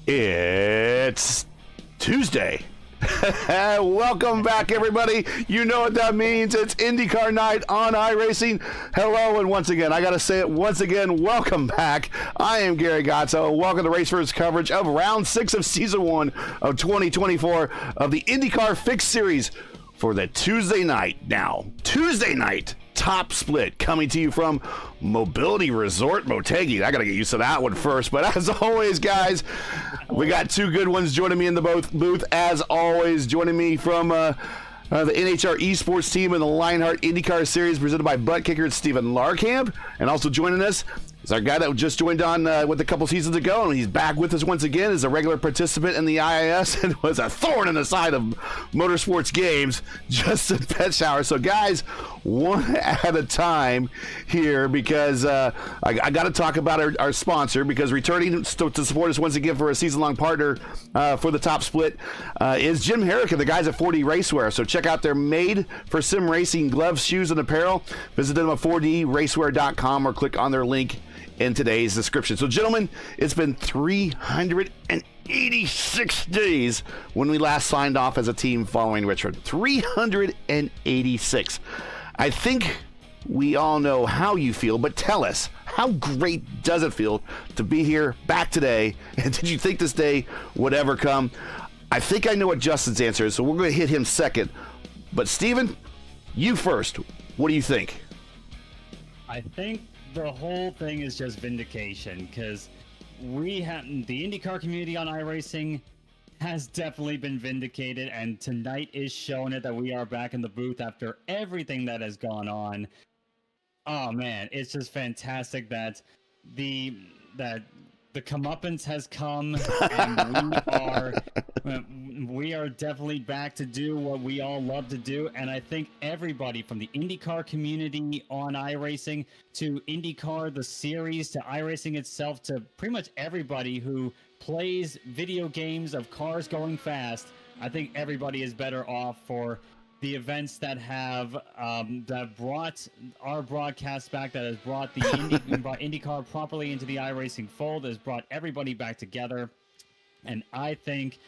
It's Tuesday. Welcome back, everybody. You know what that means. It's IndyCar night on iRacing. Hello, and once again, I got to say it once again, welcome back. I am Gary Gotzo. Welcome to RACEWEAR's coverage of Round 6 of Season 1 of 2024 of the IndyCar Fixed Series for the Tuesday night. Now, Tuesday night top split coming to you from Mobility Resort Motegi. I got to get used to that one first. But as always, guys, we got two good ones joining me in the booth. As always, joining me from the NHR Esports team and the Lionheart IndyCar Series presented by Butt Kicker, Stephen Larkamp. And also joining us is our guy that just joined on with a couple seasons ago, and he's back with us once again as a regular participant in the IIS and was a thorn in the side of motorsports games, Justin Petschauer. So, guys, one at a time here, because I got to talk about our sponsor, because returning to support us once again for a season-long partner for the top split is Jim Herrick and the guys at 4D RACEWEAR. So check out their made-for-sim racing gloves, shoes, and apparel. Visit them at 4dracewear.com or click on their link in today's description. So, gentlemen, it's been 386 days when we last signed off as a team following Richmond. 386. I think we all know how you feel, but tell us, how great does it feel to be here back today? And did you think this day would ever come? I think I know what Justin's answer is, so we're going to hit him second. But Steven, you first. What do you think? I think the whole thing is just vindication, because we have the IndyCar community on iRacing has definitely been vindicated, and tonight is showing it that we are back in the booth after everything that has gone on. Oh man, it's just fantastic that the comeuppance has come, and we are definitely back to do what we all love to do. And I think everybody from the IndyCar community on iRacing to IndyCar the series to iRacing itself to pretty much everybody who plays video games of cars going fast, I think everybody is better off for the events that have that brought our broadcast back, that has brought the IndyCar properly into the iRacing fold, has brought everybody back together. And I think,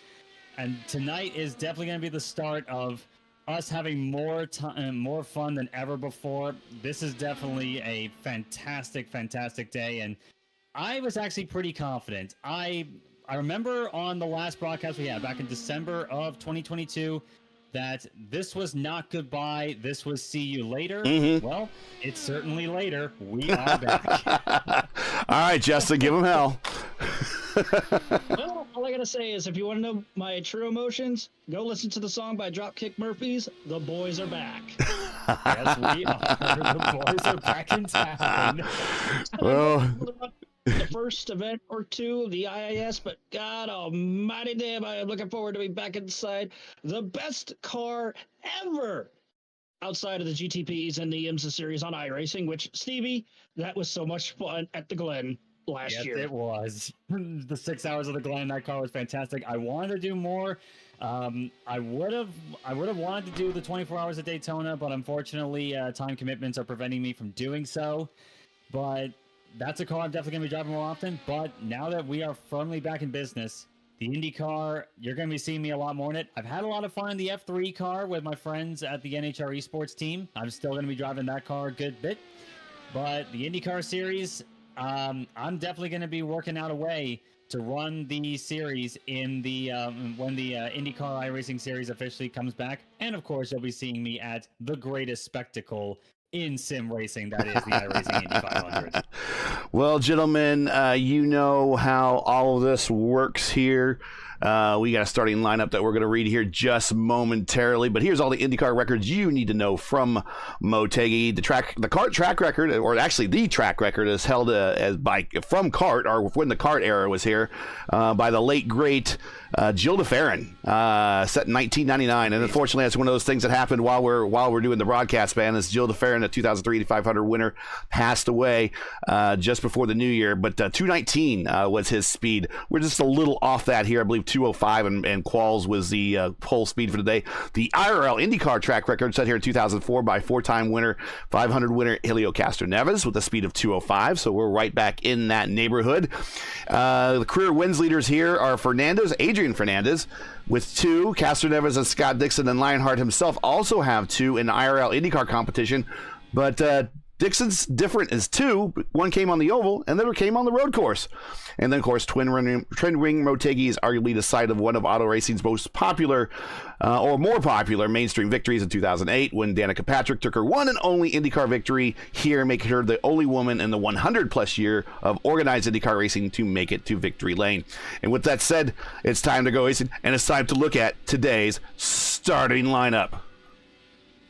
and tonight is definitely going to be the start of us having more time, more fun than ever before. This is definitely a fantastic, fantastic day, and I was actually pretty confident. I remember on the last broadcast we had back in December of 2022 that this was not goodbye, this was see you later. Mm-hmm. Well, it's certainly later. We are back. All right, Justin, give him hell. Well, all I gotta say is if you want to know my true emotions, go listen to the song by Dropkick Murphys, The Boys Are Back. Yes, we are. The boys are back in town. Well, the first event or two of the IIS, but God almighty damn, I am looking forward to be back inside the best car ever outside of the GTPs and the IMSA series on iRacing, which, Stevie, that was so much fun at the Glen last year. It was. The 6 hours of the Glen, that car was fantastic. I wanted to do more. I would have wanted to do the 24 hours of Daytona, but unfortunately, time commitments are preventing me from doing so. But that's a car I'm definitely going to be driving more often. But now that we are firmly back in business, the IndyCar, you're going to be seeing me a lot more in it. I've had a lot of fun in the F3 car with my friends at the NHR Esports team. I'm still going to be driving that car a good bit. But the IndyCar Series, I'm definitely going to be working out a way to run the series in the when the IndyCar iRacing Series officially comes back. And of course, you'll be seeing me at the greatest spectacle in sim racing, that is the iRacing Indy 500. Well, gentlemen, you know how all of this works here. We got a starting lineup that we're going to read here just momentarily, but here's all the IndyCar records you need to know from Motegi. The kart track record, or actually the track record, is held from kart, or when the kart era was here, by the late great Jill DeFerrin, set in 1999. And unfortunately, that's one of those things that happened while we're doing the broadcast, man. As Jill DeFerrin, the 2003 Indy 500 winner, passed away just before the new year. But 219 was his speed. We're just a little off that here. I believe 205 and quals was the pole speed for the day. The IRL IndyCar track record set here in 2004 by four-time winner, 500 winner Helio Castroneves with a speed of 205. So we're right back in that neighborhood. The career wins leaders here are Adrian Fernandez with 2. Castroneves and Scott Dixon and Lionheart himself also have 2 in the IRL IndyCar competition. But Dixon's different as 2. One came on the oval and the other came on the road course. And then, of course, Twin Ring Motegi is arguably the site of one of auto racing's most popular or more popular mainstream victories in 2008 when Danica Patrick took her one and only IndyCar victory here, making her the only woman in the 100-plus year of organized IndyCar racing to make it to victory lane. And with that said, it's time to go racing, and it's time to look at today's starting lineup.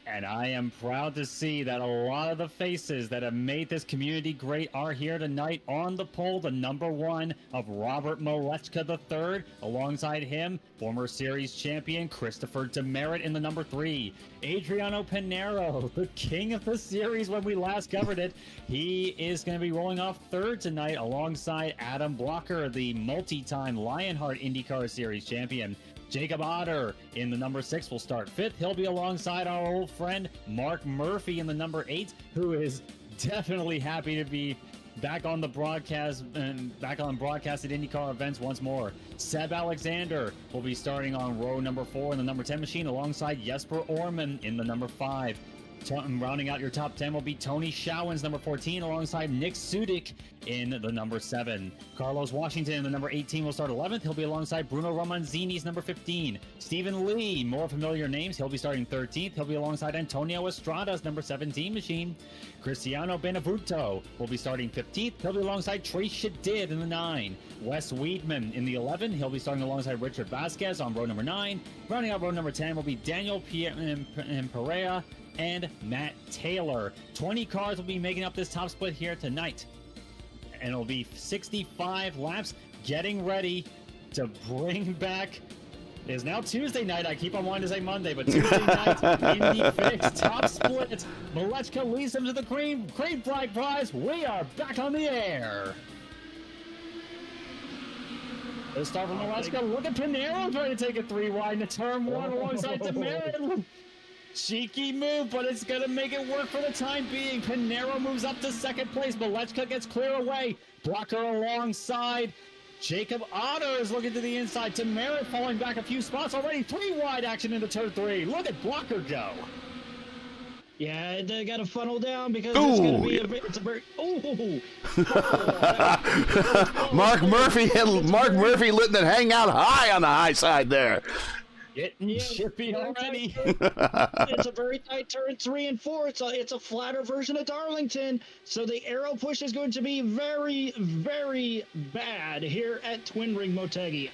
And I am proud to see that a lot of the faces that have made this community great are here tonight. On the pole, the number 1 of Robert Molechka III. Alongside him, former series champion Christopher Demerit in the number 3. Adriano Pinero, the king of the series when we last covered it. He is going to be rolling off 3rd tonight alongside Adam Blocker, the multi-time Lionheart IndyCar Series champion. Jacob Otter in the number 6 will start 5th. He'll be alongside our old friend Mark Murphy in the number 8, who is definitely happy to be back on the broadcast and back on broadcasted IndyCar events once more. Seb Alexander will be starting on row number 4 in the number 10 machine alongside Jesper Orman in the number 5. Rounding out your top 10 will be Tony Showens, number 14, alongside Nick Sudik in the number 7. Carlos Washington in the number 18 will start 11th. He'll be alongside Bruno Romanzini's number 15. Stephen Lee, more familiar names. He'll be starting 13th. He'll be alongside Antonio Estrada's number 17 machine. Cristiano Benavuto will be starting 15th. He'll be alongside Trace Shadid in the 9. Wes Weedman in the 11. He'll be starting alongside Richard Vasquez on row number 9. Rounding out row number 10 will be Daniel Pereira and Matt Taylor. 20 cars will be making up this top split here tonight. And it'll be 65 laps, getting ready to bring back. It is now Tuesday night. I keep on wanting to say Monday, but Tuesday night, Indy Fix top split. Molechka leads him to the cream flag prize. We are back on the air. Let's start from Molechka. Look at Pinero trying to take a 3 wide into turn 1 alongside Demerit. Cheeky move, but it's going to make it work for the time being. Pinero moves up to 2nd place. Molechka gets clear away. Blocker alongside. Jacob Otter is looking to the inside. Demerit falling back a few spots already. 3 wide action into turn 3. Look at Blocker go. Yeah, they got to funnel down because it's going to be it's a very. Mark Murphy letting it hang out high on the high side there. Getting chippy already. It's a very tight turn 3 and 4. It's a flatter version of Darlington, so the aero push is going to be very, very bad here at Twin Ring Motegi.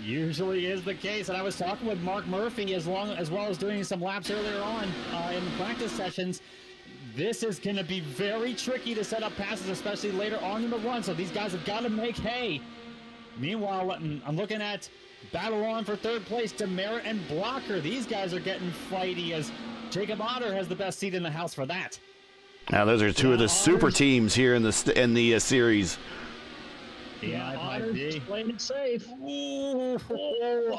Usually is the case, and I was talking with Mark Murphy as well as doing some laps earlier on in the practice sessions. This is going to be very tricky to set up passes, especially later on in the run. So these guys have got to make hay. Meanwhile, I'm looking at battle on for third place, Demerit and Blocker. These guys are getting fighty as Jacob Otter has the best seat in the house for that. Now those are two of the super teams here in the series. Yeah, Otter playing it safe. Ooh,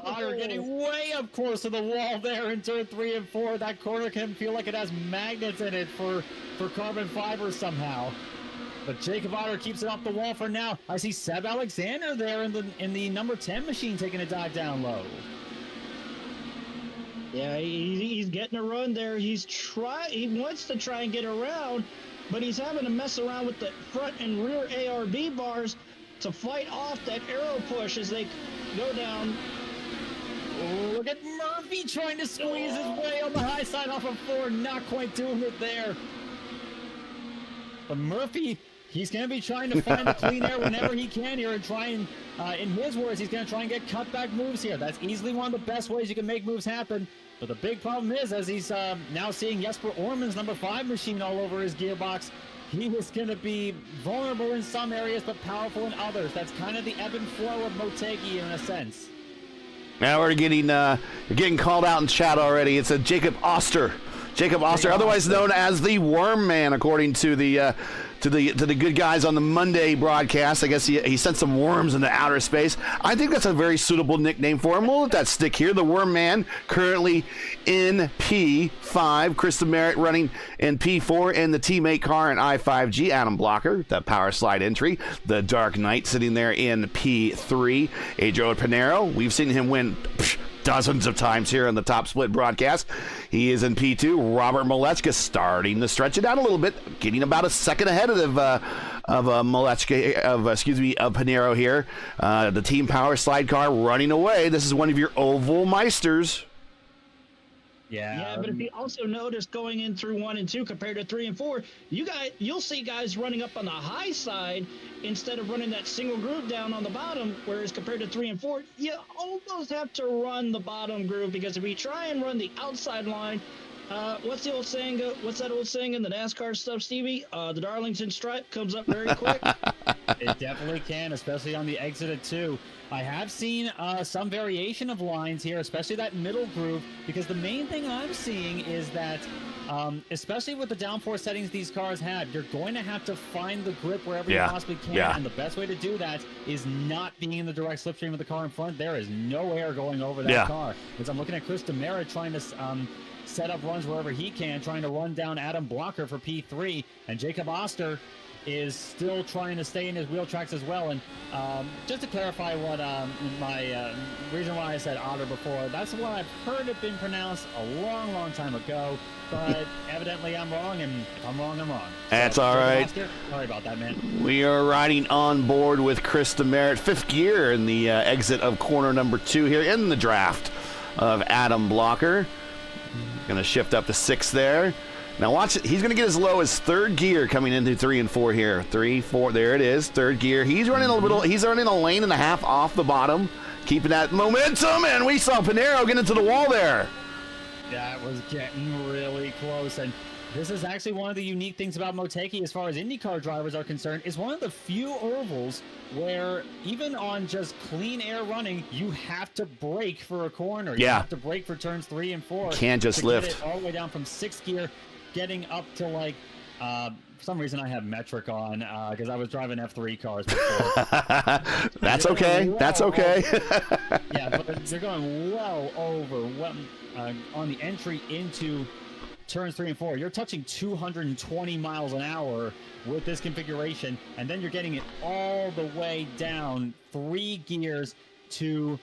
Otter getting way up close to the wall there in turn 3 and 4. That corner can feel like it has magnets in it for carbon fiber somehow. But Jacob Otter keeps it off the wall for now. I see Seb Alexander there in the number 10 machine taking a dive down low. Yeah, he's getting a run there. He wants to try and get around, but he's having to mess around with the front and rear ARB bars to fight off that arrow push as they go down. Oh, look at Murphy trying to squeeze his way on the high side off of 4, not quite doing it there. But Murphy, he's going to be trying to find the clean air whenever he can here and try and, in his words, he's going to try and get cutback moves here. That's easily one of the best ways you can make moves happen. But the big problem is, as he's now seeing Jesper Orman's number 5 machine all over his gearbox, he is going to be vulnerable in some areas, but powerful in others. That's kind of the ebb and flow of Motegi in a sense. Now we're getting called out in chat already. It's a Jacob Oster. Jacob Oster, otherwise known as the Worm Man, according to the good guys on the Monday broadcast. I guess he sent some worms into outer space. I think that's a very suitable nickname for him. We'll let that stick here. The Worm Man, currently in P5. Chris Demerit running in P4, and the teammate car in I5G. Adam Blocker, the power slide entry. The Dark Knight sitting there in P3. Adrian Pinero, we've seen him win dozens of times here on the Top Split broadcast. He is in P2. Robert Molechka starting to stretch it out a little bit, getting about a second ahead of Pinero here. The team power slide car running away. This is one of your oval meisters. Yeah, but if you also notice going in through 1 and 2 compared to 3 and 4, you'll see guys running up on the high side instead of running that single groove down on the bottom, whereas compared to 3 and 4, you almost have to run the bottom groove, because if you try and run the outside line, what's the old saying? What's that old saying in the NASCAR stuff, Stevie? The Darlington stripe comes up very quick. It definitely can, especially on the exit of 2. I have seen some variation of lines here, especially that middle groove, because the main thing I'm seeing is that, especially with the downforce settings these cars have, you're going to have to find the grip wherever you possibly can, and the best way to do that is not being in the direct slipstream of the car in front. There is no air going over that car. Because I'm looking at Chris Demerit trying to set up runs wherever he can, trying to run down Adam Blocker for P3, and Jacob Oster is still trying to stay in his wheel tracks as well. And just to clarify what my reason why I said Otter before, that's what I've heard it been pronounced a long, long time ago, but evidently I'm wrong, and if I'm wrong, I'm wrong. That's all right. Oscar, sorry about that, man. We are riding on board with Chris Demerit, 5th gear in the exit of corner number 2 here in the draft of Adam Blocker. Going to shift up to 6th there. Now watch it. He's going to get as low as 3rd gear coming into 3 and 4 here. 3, 4. There it is. 3rd gear. He's running a little. He's running a lane and a half off the bottom, keeping that momentum. And we saw Pinero get into the wall there. That was getting really close. And this is actually one of the unique things about Motegi as far as IndyCar drivers are concerned. It's one of the few ovals where even on just clean air running, you have to brake for a corner. You have to brake for turns 3 and 4. Can't just lift. Get it all the way down from 6th gear, getting up to like, for some reason I have metric on because I was driving F3 cars before. That's okay. That's okay. Yeah, but they're going well over on the entry into turns 3 and 4. You're touching 220 miles an hour with this configuration, and then you're getting it all the way down 3 gears to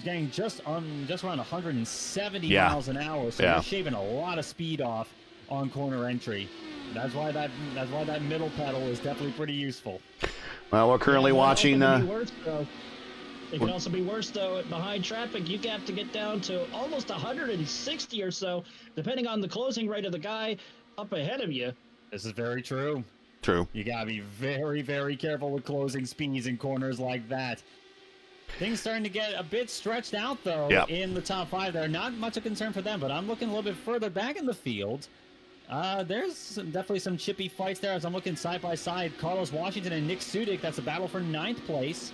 getting just around 170 miles an hour. So you're shaving a lot of speed off on corner entry. That's why that middle pedal is definitely pretty useful. Well, we're currently watching. It can also be worse, though. Behind traffic, you have to get down to almost 160 or so, depending on the closing rate of the guy up ahead of you. This is very true. True. You got to be very, very careful with closing speeds in corners like that. Things starting to get a bit stretched out, though, in the top 5 there. Not much of concern for them, but I'm looking a little bit further back in the field. Definitely some chippy fights there as I'm looking side by side. Carlos Washington and Nick Sudik. That's a battle for 9th place.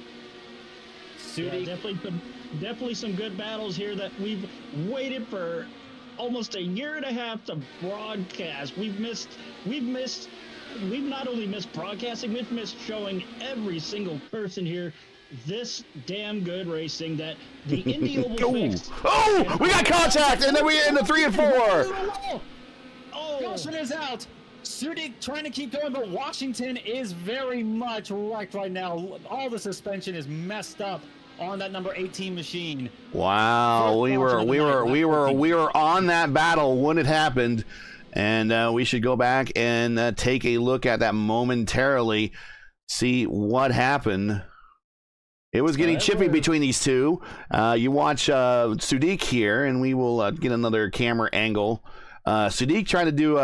Sudik. Yeah, definitely some good battles here that we've waited for almost a year and a half to broadcast. We've not only missed broadcasting, we've missed showing every single person here this damn good racing that the Indy Oval fixed. Oh, we got contact, and then we end the 3 and 4. Oh, Wilson is out. Sudik trying to keep going, but Washington is very much wrecked right now. All the suspension is messed up on that number 18 machine. Wow, we were on that battle when it happened, and we should go back and take a look at that momentarily, see what happened. It was getting chippy between these two. You watch Sudik here, and we will get another camera angle. Sudik trying to do,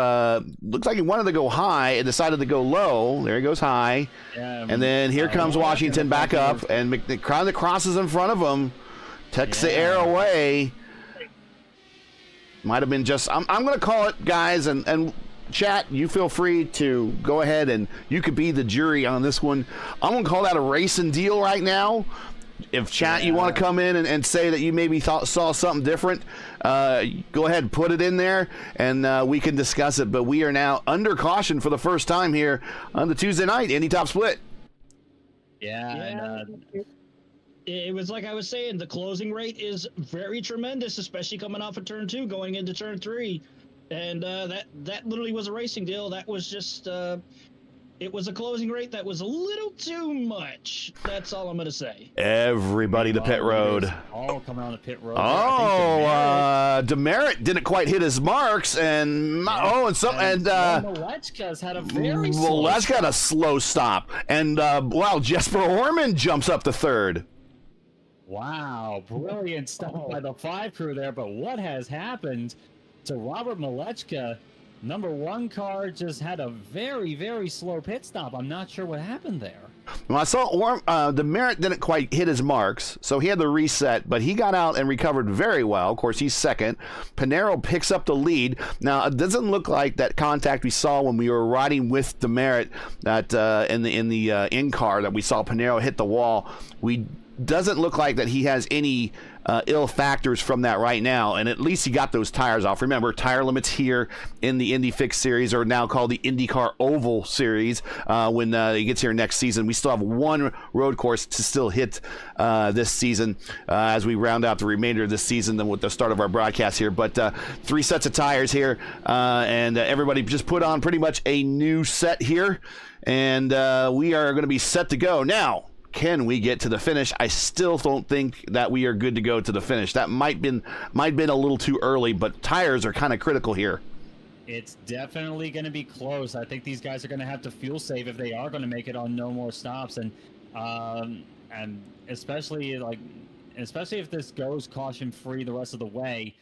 looks like he wanted to go high and decided to go low. There he goes high. Yeah, and then here comes Washington back up, and the crowd that crosses in front of him takes the air away. Might have been just, I'm going to call it, guys, and chat, you feel free to go ahead and you could be the jury on this one. I'm going to call that a racing deal right now. If chat, you want to come in and say that you maybe saw something different, go ahead and put it in there, and we can discuss it. But we are now under caution for the first time here on the Tuesday night Indy Top Split. It was like I was saying, the closing rate is very tremendous, especially coming off of turn 2, going into turn 3. And that literally was a racing deal. That was just... it was a closing rate that was a little too much. That's all I'm going to say. Everybody to pit road. All coming on the pit road. Oh, Demerit didn't quite hit his marks, and Malechka's had a very Malechka had a slow stop, and wow, Jesper Orman jumps up to 3rd. Wow, brilliant stuff by the 5 crew there. But what has happened to Robert Malechka? Number 1 car just had a very, very slow pit stop. I'm not sure what happened there. Well, I saw the Merritt didn't quite hit his marks, so he had to reset, but he got out and recovered very well. Of course, he's 2nd. Pinero picks up the lead. Now, it doesn't look like that contact we saw when we were riding with the Merritt that in the in-car that we saw Pinero hit the wall. Doesn't look like that he has any ill factors from that right now, and at least he got those tires off. Remember, tire limits here in the Indy Fix Series are now called the IndyCar Oval Series. When he gets here next season, we still have 1 road course to still hit this season as we round out the remainder of this season then with the start of our broadcast here. But 3 sets of tires here, and everybody just put on pretty much a new set here, and we are going to be set to go. Now, can we get to the finish? I still don't think that we are good to go to the finish. That might been a little too early, but tires are kind of critical here. It's definitely going to be close. I think these guys are going to have to fuel save if they are going to make it on no more stops, and especially if this goes caution free the rest of the way.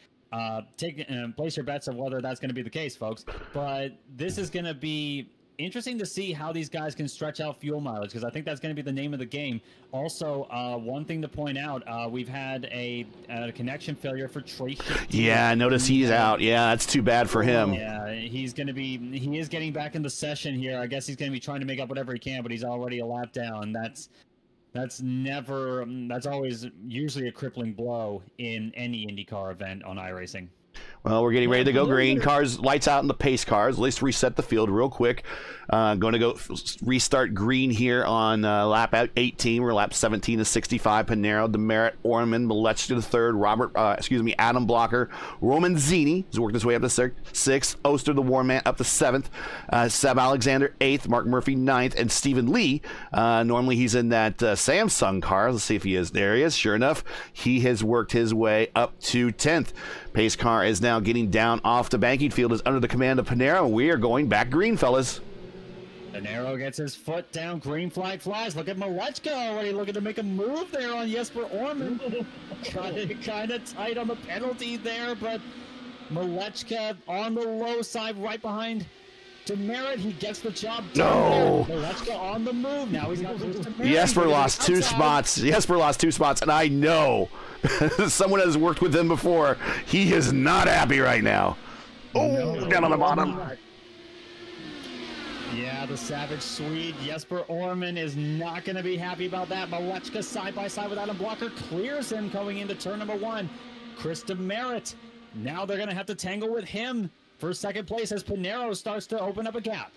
Place your bets on whether that's going to be the case, folks. But this is going to be interesting to see how these guys can stretch out fuel mileage, because I think that's going to be the name of the game. Also, one thing to point out, we've had a connection failure for Trace. Yeah, I notice he's out. Yeah, that's too bad for him. Yeah, he is getting back in the session here. I guess he's going to be trying to make up whatever he can, but he's already a lap down. That's always usually a crippling blow in any IndyCar event on iRacing. Well, we're getting ready to go green. Cars, lights out in the pace cars. At least reset the field real quick. Going to go restart green here on lap 18. We're lap 17 to 65. Pinero, Demerit, Orman, Malechka to the 3rd. Adam Blocker, Roman Zini has worked his way up to 6th. Oster, the Warman, up to 7th. Seb Alexander, 8th. Mark Murphy, 9th. And Stephen Lee. Normally he's in that Samsung car. Let's see if he is. There he is. Sure enough, he has worked his way up to 10th. Pace car is now getting down off the banking field, is under the command of Pinero. We are going back green, fellas. Pinero gets his foot down. Green flag flies. Look at Malechka already looking to make a move there on Jesper Orman. kind of tight on the penalty there, but Malechka on the low side right behind Demerit. He gets the job done. No. Malechka on the move. Now he's got Demerit. Jesper lost 2 spots. Jesper lost 2 spots, and I know someone has worked with him before. He is not happy right now. Oh, down on the bottom. Yeah, the savage Swede Jesper Orman is not going to be happy about that. Malechka side by side with Adam Blocker clears him going into turn number 1. Chris DeMerit, now they're going to have to tangle with him for second place as Pinero starts to open up a gap.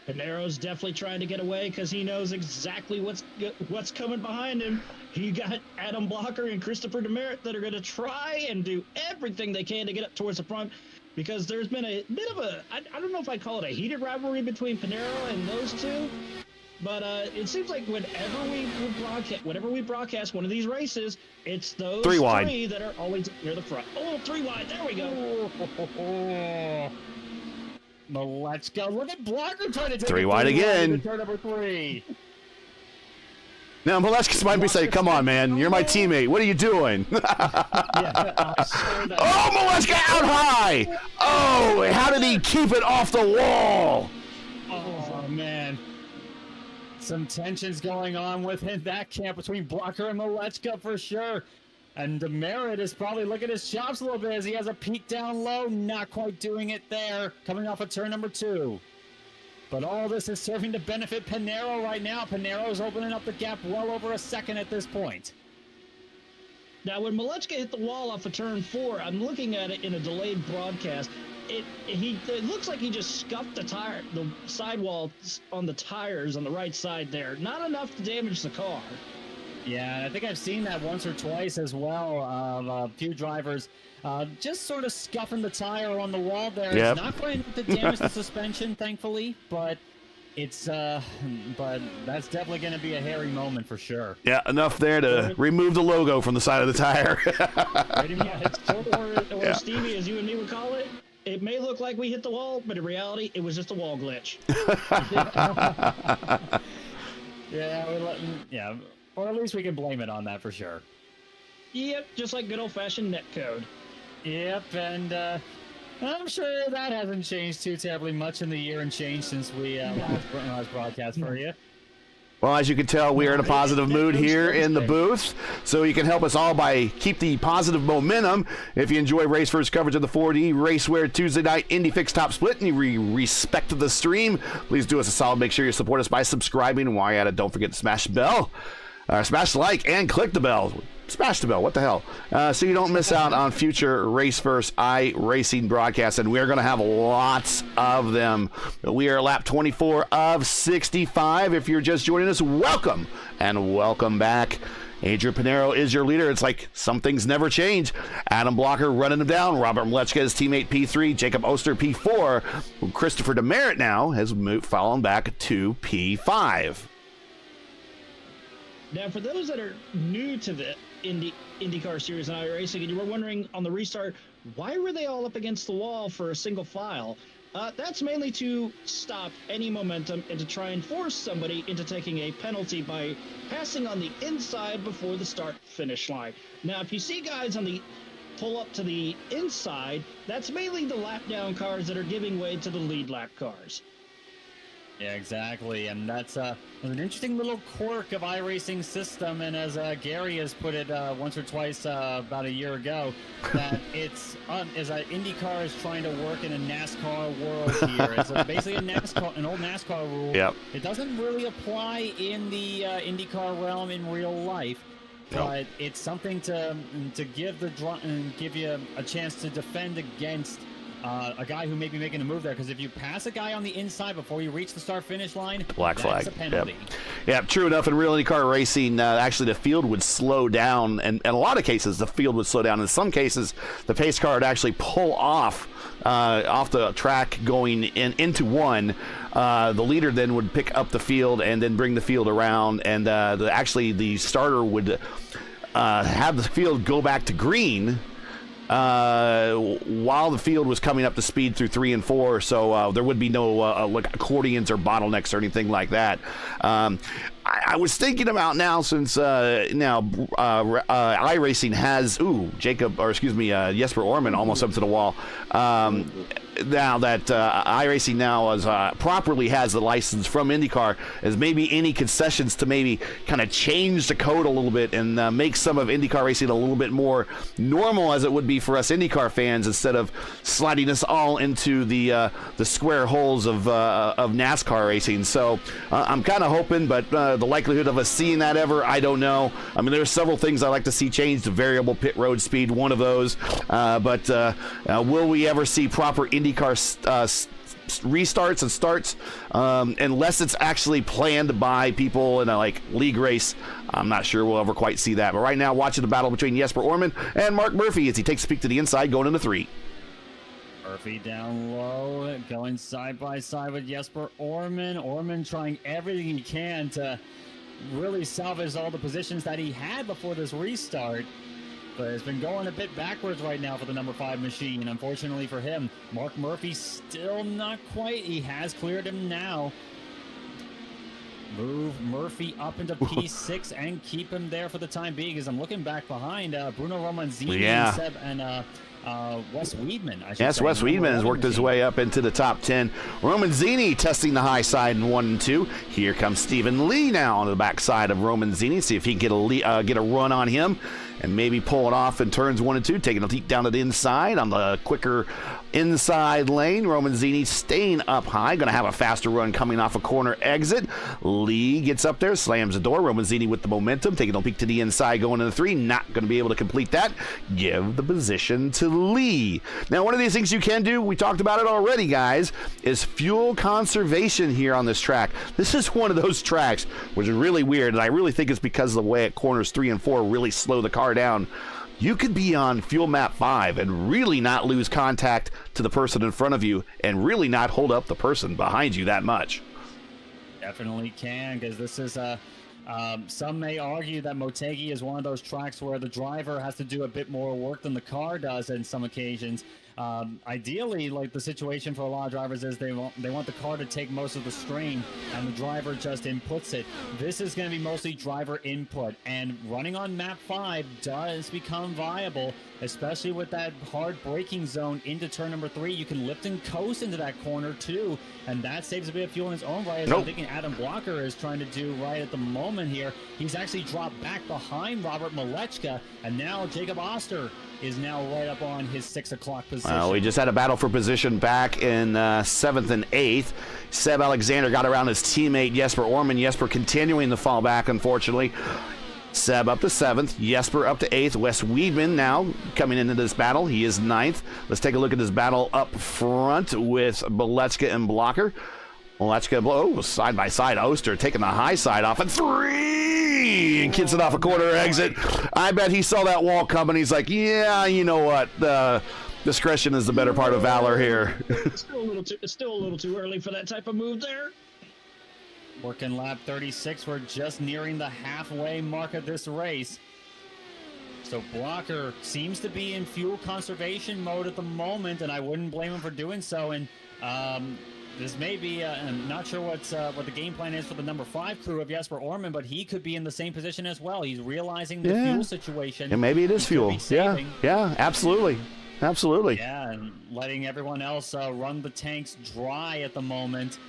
Pinero's definitely trying to get away because he knows exactly what's coming behind him. He got Adam Blocker and Christopher DeMerit that are going to try and do everything they can to get up towards the front, because there's been a bit of a, I don't know if I'd call it a heated rivalry between Pinero and those two, but it seems like whenever we broadcast one of these races, it's those three that are always near the front. Oh, 3 wide, there we go. Malechka, look at Blocker trying to take 3 wide again. Turn number 3. Now, Malechka might be saying, come on, man. You're my teammate. What are you doing? Oh, Malechka out high. Oh, how did he keep it off the wall? Oh, man. Some tensions going on within that camp between Blocker and Malechka for sure. And DeMerit is probably looking at his chops a little bit as he has a peek down low. Not quite doing it there. Coming off of turn number 2. But all this is serving to benefit Pinero right now. Pinero's opening up the gap well over a second at this point. Now, when Malechka hit the wall off of turn 4, I'm looking at it in a delayed broadcast. It looks like he just scuffed the sidewalls on the tires on the right side there. Not enough to damage the car. Yeah, I think I've seen that once or twice as well. A few drivers just sort of scuffing the tire on the wall there. Yep. It's not going to damage the suspension, thankfully, but it's but that's definitely going to be a hairy moment for sure. Yeah, enough there to remove the logo from the side of the tire. Or Stevie, as you and me would call it, it may look like we hit the wall, but in reality, it was just a wall glitch. Yeah, or at least we can blame it on that for sure. Yep, just like good old-fashioned netcode. Yep, and I'm sure that hasn't changed too terribly much in the year and change since we last broadcast for you. Well, as you can tell, we are in a positive mood here in the booth, so you can help us all by keep the positive momentum. If you enjoy race first coverage of the 4D RACEWEAR Tuesday night Indy Fix Top Split and you respect the stream, please do us a solid. Make sure you support us by subscribing, and while you're at it, don't forget to smash the bell, smash the like, and click the bell. Smash the bell, what the hell? So you don't miss out on future Race First iRacing broadcasts, and we're going to have lots of them. We are lap 24 of 65. If you're just joining us, welcome, and welcome back. Adrian Pinero is your leader. It's like some things never change. Adam Blocker running him down. Robert Malechka, his teammate, P3. Jacob Oster, P4. Christopher DeMerit now has fallen back to P5. Now, for those that are new to the IndyCar Series and iRacing, and you were wondering on the restart, why were they all up against the wall for a single file? That's mainly to stop any momentum and to try and force somebody into taking a penalty by passing on the inside before the start-finish line. Now, if you see guys on the pull up to the inside, that's mainly the lap-down cars that are giving way to the lead lap cars. Yeah, exactly, and that's an interesting little quirk of iRacing system, and as Gary has put it once or twice about a year ago, that it's as IndyCar is trying to work in a NASCAR world here. It's basically an old NASCAR rule. Yep. It doesn't really apply in the IndyCar realm in real life, but it's something to give you a chance to defend against a guy who may be making a move there, because if you pass a guy on the inside before you reach the start-finish line, black flag. That's a penalty. Yep, true enough. In real IndyCar racing, actually the field would slow down, and in a lot of cases the field would slow down. In some cases, the pace car would actually pull off the track going into one. The leader then would pick up the field and then bring the field around, and the starter would have the field go back to green while the field was coming up to speed through 3 and 4, so there would be no like accordions or bottlenecks or anything like that. I was thinking about now, since iRacing has Jesper Orman almost up to the wall. now that iRacing now is, properly has the license from IndyCar, is maybe any concessions to maybe kind of change the code a little bit and make some of IndyCar racing a little bit more normal as it would be for us IndyCar fans, instead of sliding us all into the square holes of NASCAR racing. So I'm kind of hoping, but the likelihood of us seeing that ever, I don't know. I mean, there's several things I like to see changed. The variable pit road speed, one of those. But will we ever see proper IndyCar restarts and starts, unless it's actually planned by people in a league race? I'm not sure we'll ever quite see that. But right now, watching the battle between Jesper Orman and Mark Murphy as he takes a peek to the inside, going into 3. Murphy down low, going side by side with Jesper Orman. Orman trying everything he can to really salvage all the positions that he had before this restart. But it's been going a bit backwards right now for the number 5 machine. Unfortunately for him, Mark Murphy still not quite. He has cleared him now. Move Murphy up into P6 and keep him there for the time being, as I'm looking back behind Bruno Romanzini and Seb and Wes Weedman. Yes, Wes Weedman has worked his way up into the top 10. Romanzini testing the high side in 1 and 2. Here comes Stephen Lee now on the backside of Romanzini. See if he can get a run on him and maybe pull it off in turns 1 and 2, taking a leap down to the inside on the quicker inside lane. Romanzini staying up high, going to have a faster run coming off a corner exit. Lee gets up there, slams the door. Romanzini with the momentum, taking a peek to the inside, going into 3. Not going to be able to complete that. Give the position to Lee. Now, one of these things you can do, we talked about it already, guys, is fuel conservation here on this track. This is one of those tracks which is really weird, and I really think it's because of the way at corners 3 and 4 really slow the car down. You could be on fuel map 5 and really not lose contact to the person in front of you and really not hold up the person behind you that much. Definitely can, because this is some may argue that Motegi is one of those tracks where the driver has to do a bit more work than the car does in some occasions. Ideally, the situation for a lot of drivers is they want the car to take most of the strain, and the driver just inputs it. This is going to be mostly driver input, and running on map 5 does become viable, especially with that hard braking zone into turn number 3. You can lift and coast into that corner too, and that saves a bit of fuel in its own right, as I'm thinking Adam Blocker is trying to do right at the moment here. He's actually dropped back behind Robert Malechka, and now Jacob Oster is now right up on his 6 o'clock position. We just had a battle for position back in 7th and 8th. Seb Alexander got around his teammate Jesper Orman. Jesper continuing to fall back, unfortunately. Seb up to 7th, Jesper up to 8th. Wes Weedman now coming into this battle. He is 9th. Let's take a look at this battle up front with Malechka and Blocker. Malechka, side by side. Oster taking the high side off, and 3! And kicks it off a corner exit. I bet he saw that wall coming. He's like, yeah, you know what? Discretion is the better part of valor here. It's still a little too early for that type of move there. Working lap 36. We're just nearing the halfway mark of this race. So Blocker seems to be in fuel conservation mode at the moment, and I wouldn't blame him for doing so. And this may be, I'm not sure what the game plan is for the number 5 crew of Jesper Orman, but he could be in the same position as well. He's realizing the fuel situation. And maybe it is fuel. Yeah, absolutely. Absolutely. Yeah, and letting everyone else run the tanks dry at the moment.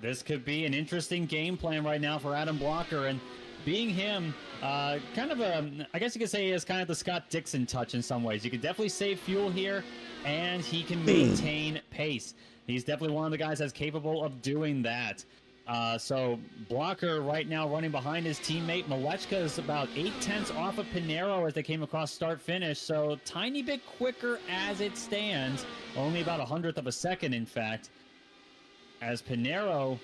This could be an interesting game plan right now for Adam Blocker, and being him, kind of I guess you could say is kind of the Scott Dixon touch in some ways. You could definitely save fuel here, and he can maintain pace. He's definitely one of the guys that's capable of doing that. So Blocker right now running behind his teammate. Malechka is about 0.8 off of Pinero as they came across start-finish, so tiny bit quicker as it stands. Only about 100th of a second, in fact. As Pinero...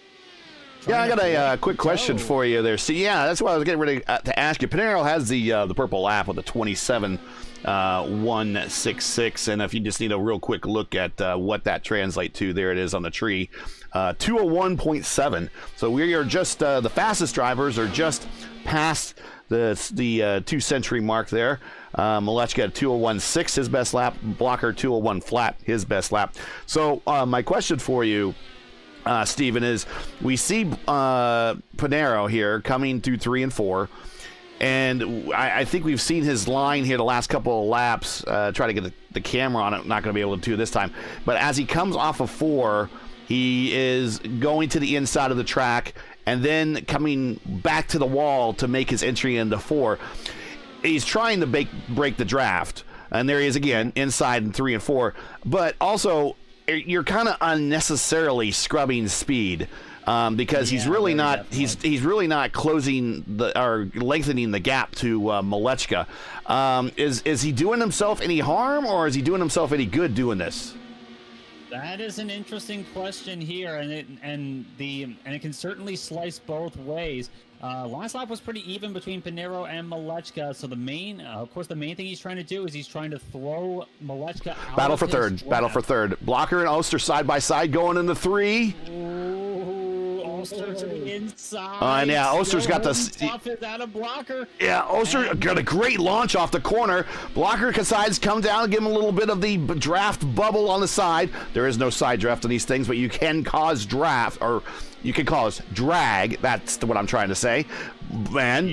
Yeah, I got a quick question for you there. So, yeah, that's what I was getting ready to ask you. Pinero has the purple lap with a 27.166, and if you just need a real quick look at what that translates to, there it is on the tree, 201.7. So we are just the fastest drivers are just past the 2-century mark there. Malechka at 201.6, his best lap. Blocker 201 flat, his best lap. So my question for you, Steven, is we see Pinero here coming through 3 and 4. And I think we've seen his line here the last couple of laps, try to get the camera on it. Not going to be able to do this time. But as he comes off of 4, he is going to the inside of the track and then coming back to the wall to make his entry into 4. He's trying to break the draft. And there he is again, inside in 3 and 4. But also, you're kind of unnecessarily scrubbing speed. Because he's really not he's really not closing or lengthening the gap to Motegi. Is he doing himself any harm, or is he doing himself any good doing this? That is an interesting question here, and it can certainly slice both ways. Last lap was pretty even between Pinero and Motegi, so the main thing he's trying to do is he's trying to throw Motegi out. Battle for third. Blocker and Oster side by side going into 3. Oster to the inside. Yeah, Oster's got the stuff is out of Blocker. Yeah, Oster got a great launch off the corner. Blocker decides to come down and give him a little bit of the draft bubble on the side. There is no side draft on these things, but you can cause draft, or you can cause drag. That's what I'm trying to say. Man,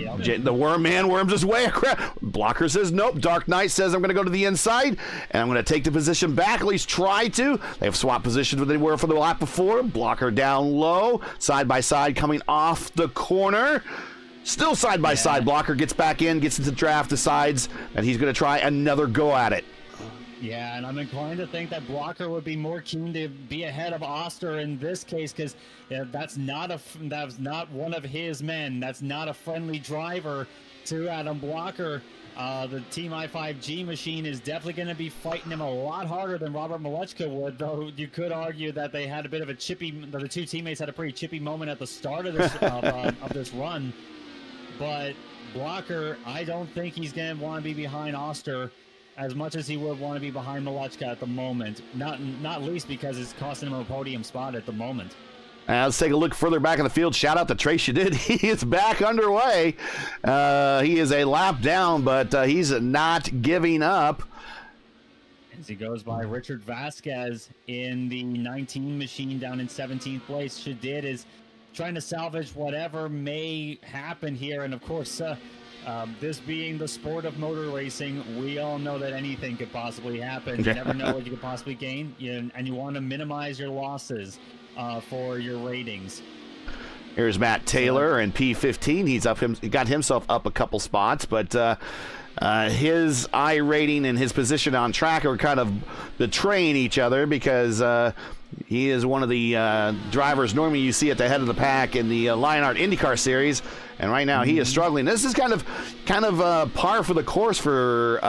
the worm man worms his way across. Blocker says nope. Dark Knight says I'm going to go to the inside and I'm going to take the position back. At least try to. They have swapped positions where they were for the lap before. Blocker down low, side by side coming off the corner. Still side by side. Blocker gets back in, gets into the draft, decides that he's going to try another go at it. Yeah, and I'm inclined to think that Blocker would be more keen to be ahead of Oster in this case, because that's not one of his men. That's not a friendly driver to Adam Blocker. The Team I5G machine is definitely going to be fighting him a lot harder than Robert Motegi would, though you could argue that they had a bit of a chippy. The two teammates had a pretty chippy moment at the start of this of this run. But Blocker, I don't think he's going to want to be behind Oster as much as he would want to be behind Motegi at the moment. Not least because it's costing him a podium spot at the moment. Let's take a look further back in the field. Shout out to Trace Shadid. He is back underway. He is a lap down, but he's not giving up. As he goes by Richard Vasquez in the 19 machine down in 17th place. Shadid is trying to salvage whatever may happen here. And of course, this being the sport of motor racing, we all know that anything could possibly happen. You never know what you could possibly gain, and you want to minimize your losses for your ratings. Here's Matt Taylor in P15. He got himself up a couple spots, but his I rating and his position on track are kind of betraying each other, because he is one of the drivers normally you see at the head of the pack in the Lionheart IndyCar Series, and right now he is struggling. This is kind of par for the course for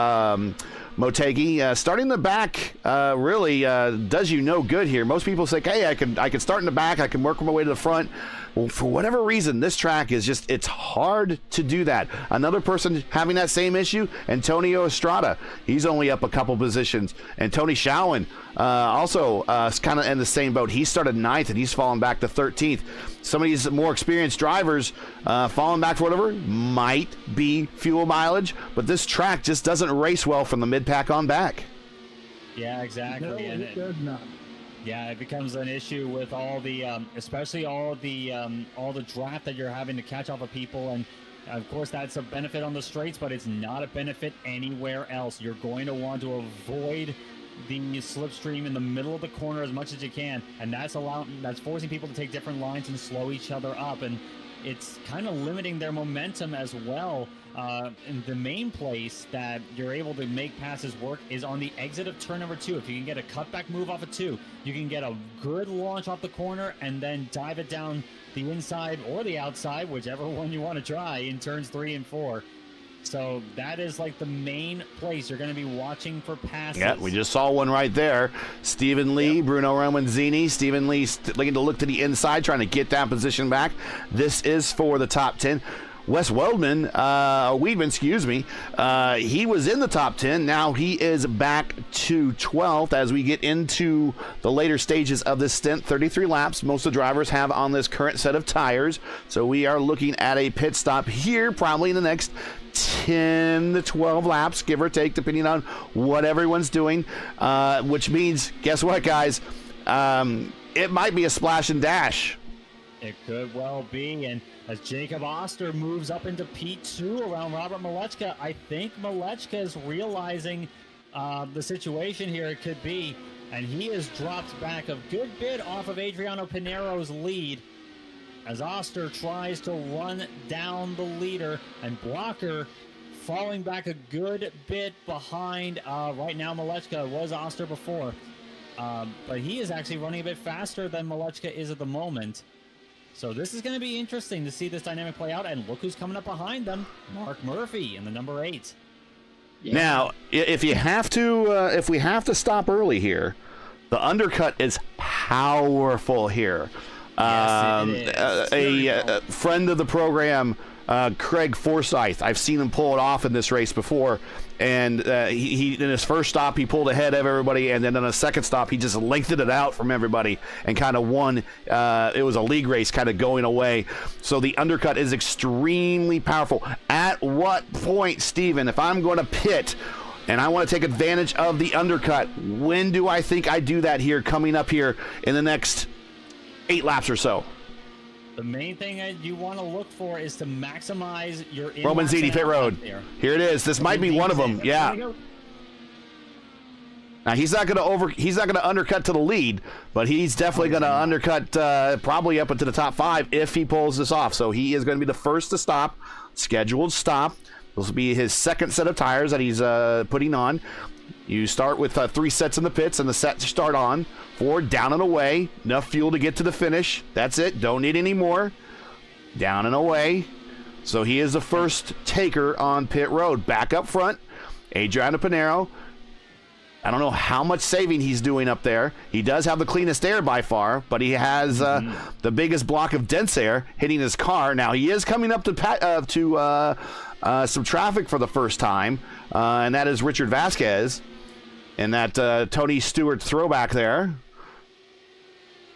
Motegi. Starting the back really does you no good here. Most people say, hey, I can start in the back, I can work my way to the front. Well, for whatever reason, this track is it's hard to do that. Another person having that same issue, Antonio Estrada. He's only up a couple positions. And Tony Schowen also kind of in the same boat. He started 9th, and he's fallen back to 13th. Some of these more experienced drivers falling back for whatever might be fuel mileage, but this track just doesn't race well from the mid-pack on back. Yeah, exactly. No, it does not. Yeah, it becomes an issue with all the, especially all the draft that you're having to catch off of people, and of course that's a benefit on the straights, but it's not a benefit anywhere else. You're going to want to avoid the slipstream in the middle of the corner as much as you can, and that's forcing people to take different lines and slow each other up, and it's kind of limiting their momentum as well. And the main place that you're able to make passes work is on the exit of turn number 2. If you can get a cutback move off of 2, you can get a good launch off the corner and then dive it down the inside or the outside, whichever one you want to try, in turns 3 and 4. So that is like the main place you're going to be watching for passes. Yeah, we just saw one right there. Stephen Lee, Bruno Romanzini. Stephen Lee looking to look to the inside, trying to get that position back. This is for the top 10. Wes Weidman, he was in the top 10. Now he is back to 12th as we get into the later stages of this stint. 33 laps most of the drivers have on this current set of tires. So we are looking at a pit stop here probably in the next 10 to 12 laps, give or take, depending on what everyone's doing, which means, guess what, guys? It might be a splash and dash. It could well be, and as Jacob Oster moves up into P2 around Robert Malechka. I think Malechka is realizing the situation here it could be, and he has dropped back a good bit off of Adriano Pinero's lead as Oster tries to run down the leader, and Blocker falling back a good bit behind. Right now, Malechka was Oster before, but he is actually running a bit faster than Malechka is at the moment. So this is going to be interesting to see this dynamic play out. And look who's coming up behind them, Mark Murphy in the number 8. Yeah. Now, if we have to stop early here, the undercut is powerful here. Yes, it is. A friend of the program, Craig Forsyth, I've seen him pull it off in this race before, and he in his first stop he pulled ahead of everybody, and then on a second stop he just lengthened it out from everybody and kind of won. It was a league race kind of going away. So the undercut is extremely powerful. At what point, Steven, if I'm going to pit and I want to take advantage of the undercut, when do I think I do that here coming up here in the next 8 laps or so? The main thing that you want to look for is to maximize your Roman Ziti pit road. Here it is. This might be one of them. Yeah. Now he's not going to undercut to the lead, but he's definitely going to undercut probably up into the top 5 if he pulls this off. So he is going to be the first to stop, scheduled stop. This will be his second set of tires that he's putting on. You start with 3 sets in the pits, and the set to start on 4 down and away. Enough fuel to get to the finish. That's it. Don't need any more. Down and away. So he is the first taker on pit road. Back up front, Adriano Pinero. I don't know how much saving he's doing up there. He does have the cleanest air by far, but he has the biggest block of dense air hitting his car. Now he is coming up to some traffic for the first time, and that is Richard Vasquez. And that Tony Stewart throwback there.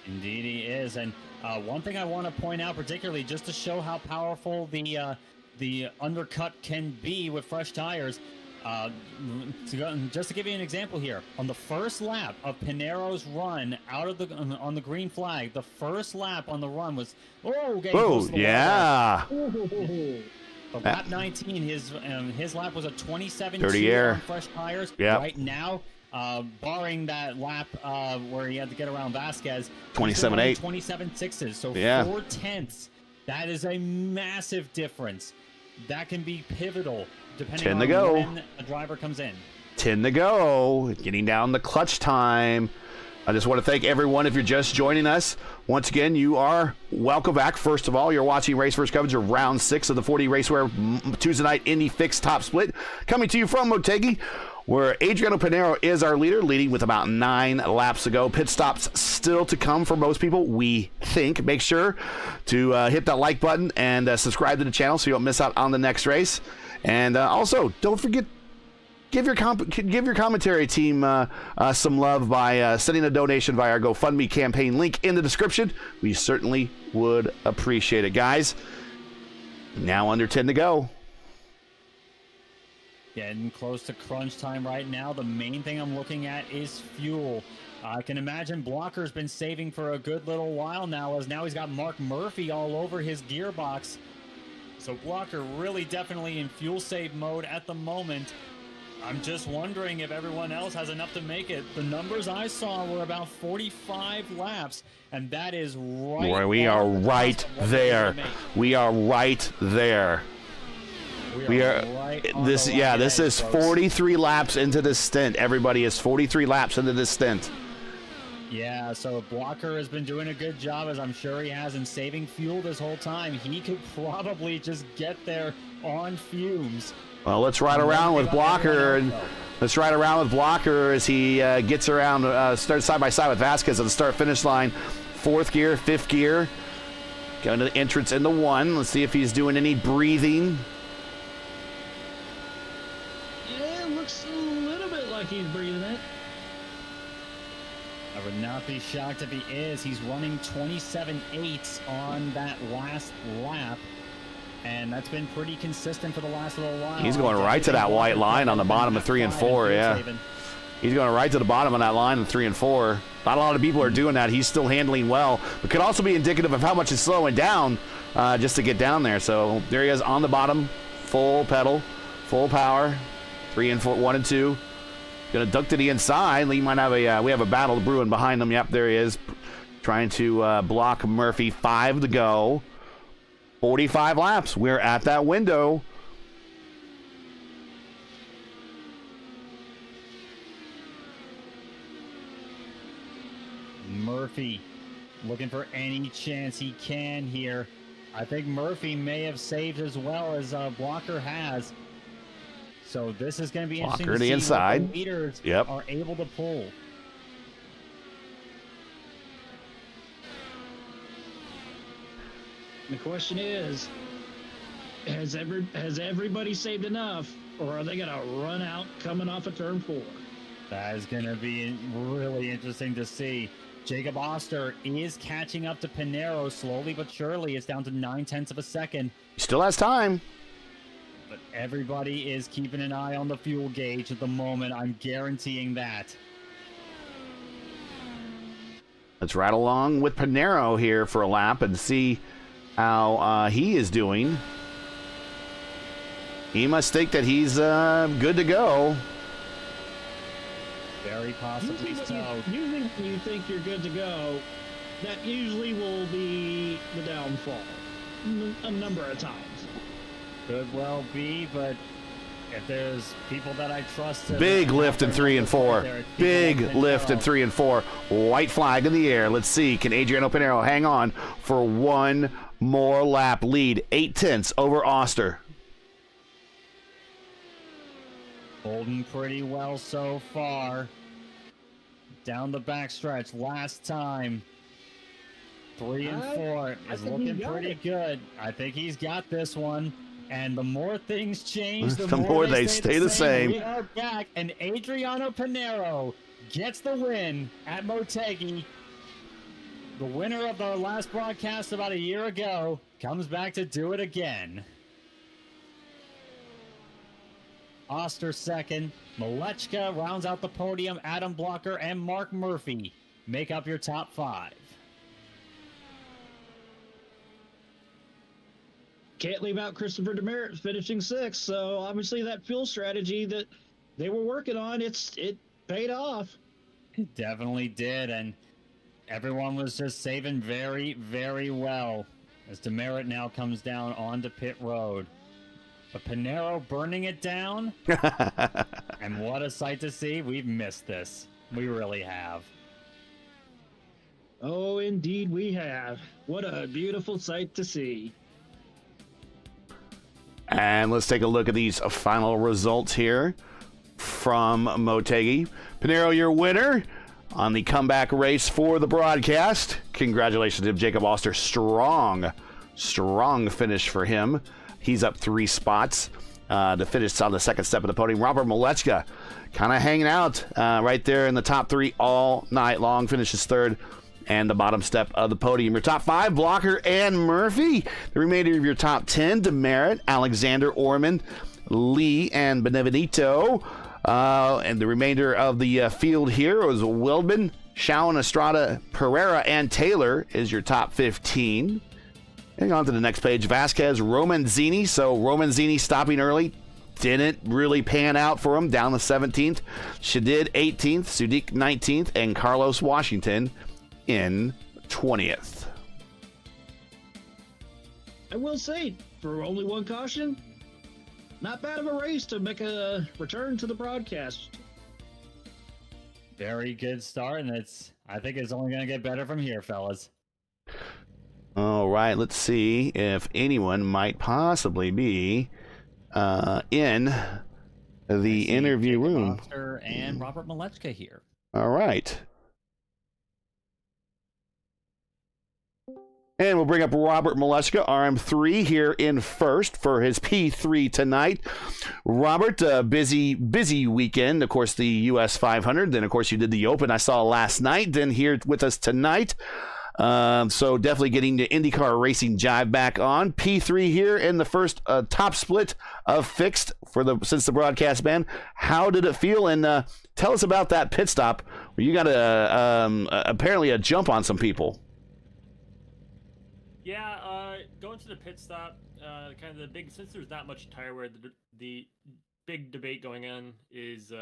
Indeed he is. And one thing I want to point out particularly, just to show how powerful the undercut can be with fresh tires, just to give you an example here, on the first lap of Pinero's run out of on the green flag, the first lap on the run was yeah. But lap 19, his lap was a 27 dirty air on fresh tires. Yep. Right now, barring that lap where he had to get around Vasquez, 27.8, 27.6s, so yeah. 4/10. That is a massive difference. That can be pivotal depending 10 on to go. when a driver comes in. 10 to go. Getting down the clutch time. I just want to thank everyone if you're just joining us. Once again, you are welcome back. First of all, you're watching Race First coverage of Round 6 of the 40 RACEWEAR Tuesday night Indy Fixed Top Split. Coming to you from Motegi, where Adriano Pinero is our leader, leading with about 9 laps to go. Pit stops still to come for most people, we think. Make sure to hit that like button and subscribe to the channel so you don't miss out on the next race. And also, don't forget, give your commentary team some love by sending a donation via our GoFundMe campaign link in the description. We certainly would appreciate it, guys. Now under 10 to go. Getting close to crunch time right now. The main thing I'm looking at is fuel. I can imagine Blocker's been saving for a good little while now, as now he's got Mark Murphy all over his gearbox. So Blocker really definitely in fuel save mode at the moment. I'm just wondering if everyone else has enough to make it. The numbers I saw were about 45 laps, and that is right. We are right there. We are right there. We are right this. Yeah, this is 43 laps into this stint. Everybody is 43 laps into this stint. Yeah, so Blocker has been doing a good job, as I'm sure he has, in saving fuel this whole time. He could probably just get there on fumes. Well, let's ride around with Blocker, and let's ride around with Blocker as he gets around, starts side by side with Vasquez at the start-finish line. 4th gear, 5th gear, going to the entrance into 1. Let's see if he's doing any breathing. Yeah, it looks a little bit like he's breathing it. I would not be shocked if he is. He's running 27.8 on that last lap, and that's been pretty consistent for the last little while. He's going right to that white line on the bottom of 3 and 4, yeah. He's going right to the bottom of that line in 3 and 4. Not a lot of people are doing that. He's still handling well, but could also be indicative of how much he's slowing down just to get down there. So there he is on the bottom, full pedal, full power, 3 and 4, 1 and 2. Gonna duck to the inside. We might have we have a battle brewing behind him. Yep, there he is, trying to block Murphy. 5 to go. 45 laps. We're at that window. Murphy looking for any chance he can here. I think Murphy may have saved as well as Blocker has. So this is going to be interesting Blocker to to the see inside. what the leaders Yep. are able to pull. The question is, has everybody saved enough, or are they going to run out coming off of turn 4? That is going to be really interesting to see. Jacob Oster is catching up to Pinero slowly but surely. It's down to 9/10 of a second. Still has time. But everybody is keeping an eye on the fuel gauge at the moment. I'm guaranteeing that. Let's ride along with Pinero here for a lap and see how he is doing. He must think that he's good to go. Very possibly so. Usually when you think you're good to go, that usually will be the downfall a number of times. Could well be, but if there's people that I trust... Big lift in 3 and 4. Big lift in 3 and 4. White flag in the air. Let's see. Can Adriano Pinero hang on for one more lap? Lead 8/10 over Oster. Holding pretty well so far. Down the backstretch. Last time. 3 and 4 is looking pretty good. I think he's got this one. And the more things change, the more they stay the same. We are back, and Adriano Pinero gets the win at Motegi. The winner of our last broadcast about a year ago comes back to do it again. Oster second. Malechka rounds out the podium. Adam Blocker and Mark Murphy make up your top 5. Can't leave out Christopher Demerit finishing 6th, so obviously that fuel strategy that they were working on, it paid off. It definitely did, and everyone was just saving very, very well as Demerit now comes down onto pit road. But Pinero burning it down, and what a sight to see. We've missed this. We really have. Oh, indeed we have. What a beautiful sight to see. And let's take a look at these final results here from Motegi. Pinero, your winner on the comeback race for the broadcast. Congratulations to Jacob Oster. Strong finish for him. He's up 3 spots to finish on the second step of the podium. Robert Malechka kind of hanging out right there in the top 3 all night long. Finishes 3rd and the bottom step of the podium. Your top 5, Blocker and Murphy. The remainder of your top 10, Demerit, Alexander Orman, Lee, and Benevenito. And the remainder of the field here was Wildman, Shawn, Estrada, Pereira, and Taylor is your top 15. Hang on to the next page. Vasquez, Romanzini. So Romanzini stopping early. Didn't really pan out for him. Down to 17th. Shadid 18th. Sudik 19th. And Carlos Washington in 20th. I will say, for only one caution, not bad of a race to make a return to the broadcast. Very good start, and I think it's only going to get better from here, fellas. All right, let's see if anyone might possibly be in the interview room. Oster and Robert Malechka here. All right. And we'll bring up Robert Malechka, RM3, here in first for his P3 tonight. Robert, busy weekend. Of course, the US 500. Then, of course, you did the Open I saw last night. Then here with us tonight. So definitely getting the IndyCar racing jive back on. P3 here in the first top split of fixed since the broadcast ban. How did it feel? And tell us about that pit stop where you got apparently a jump on some people. Yeah, going to the pit stop, kind of the big, since there's not much tire wear, the big debate going on is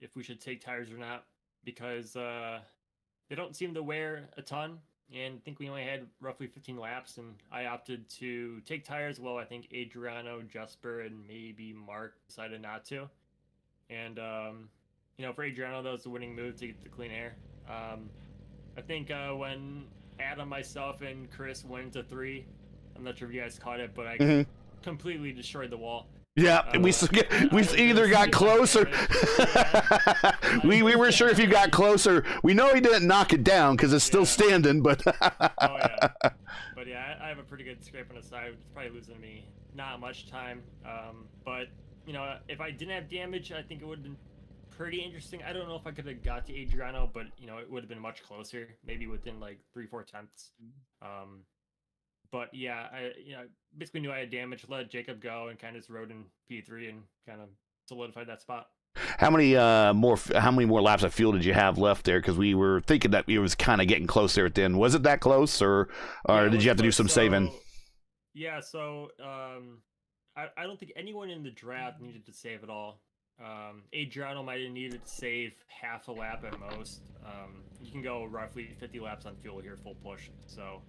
if we should take tires or not, because they don't seem to wear a ton, and I think we only had roughly 15 laps, and I opted to take tires. Well, I think Adriano, Jesper, and maybe Mark decided not to. And, for Adriano, that was the winning move to get the clean air. I think when Adam, myself, and Chris went into 3, I'm not sure if you guys caught it, but I completely destroyed the wall. Yeah, we either got close or we were sure if you got closer. We know he didn't knock it down because it's still standing, but oh yeah, but yeah, I have a pretty good scrape on the side. It's probably losing me not much time, but if I didn't have damage, I think it would have been pretty interesting. I don't know if I could have got to Adriano, but it would have been much closer, maybe within like 3-4 tenths. But yeah, I basically knew I had damage, let Jacob go, and kind of just rode in P3 and kind of solidified that spot. how many more laps of fuel did you have left there? Because we were thinking that it was kind of getting close there at the end. Was it that close, or did you have to do some saving? Yeah, so I don't think anyone in the draft needed to save at all. Adriano might have needed to save half a lap at most. You can go roughly 50 laps on fuel here, full push. So,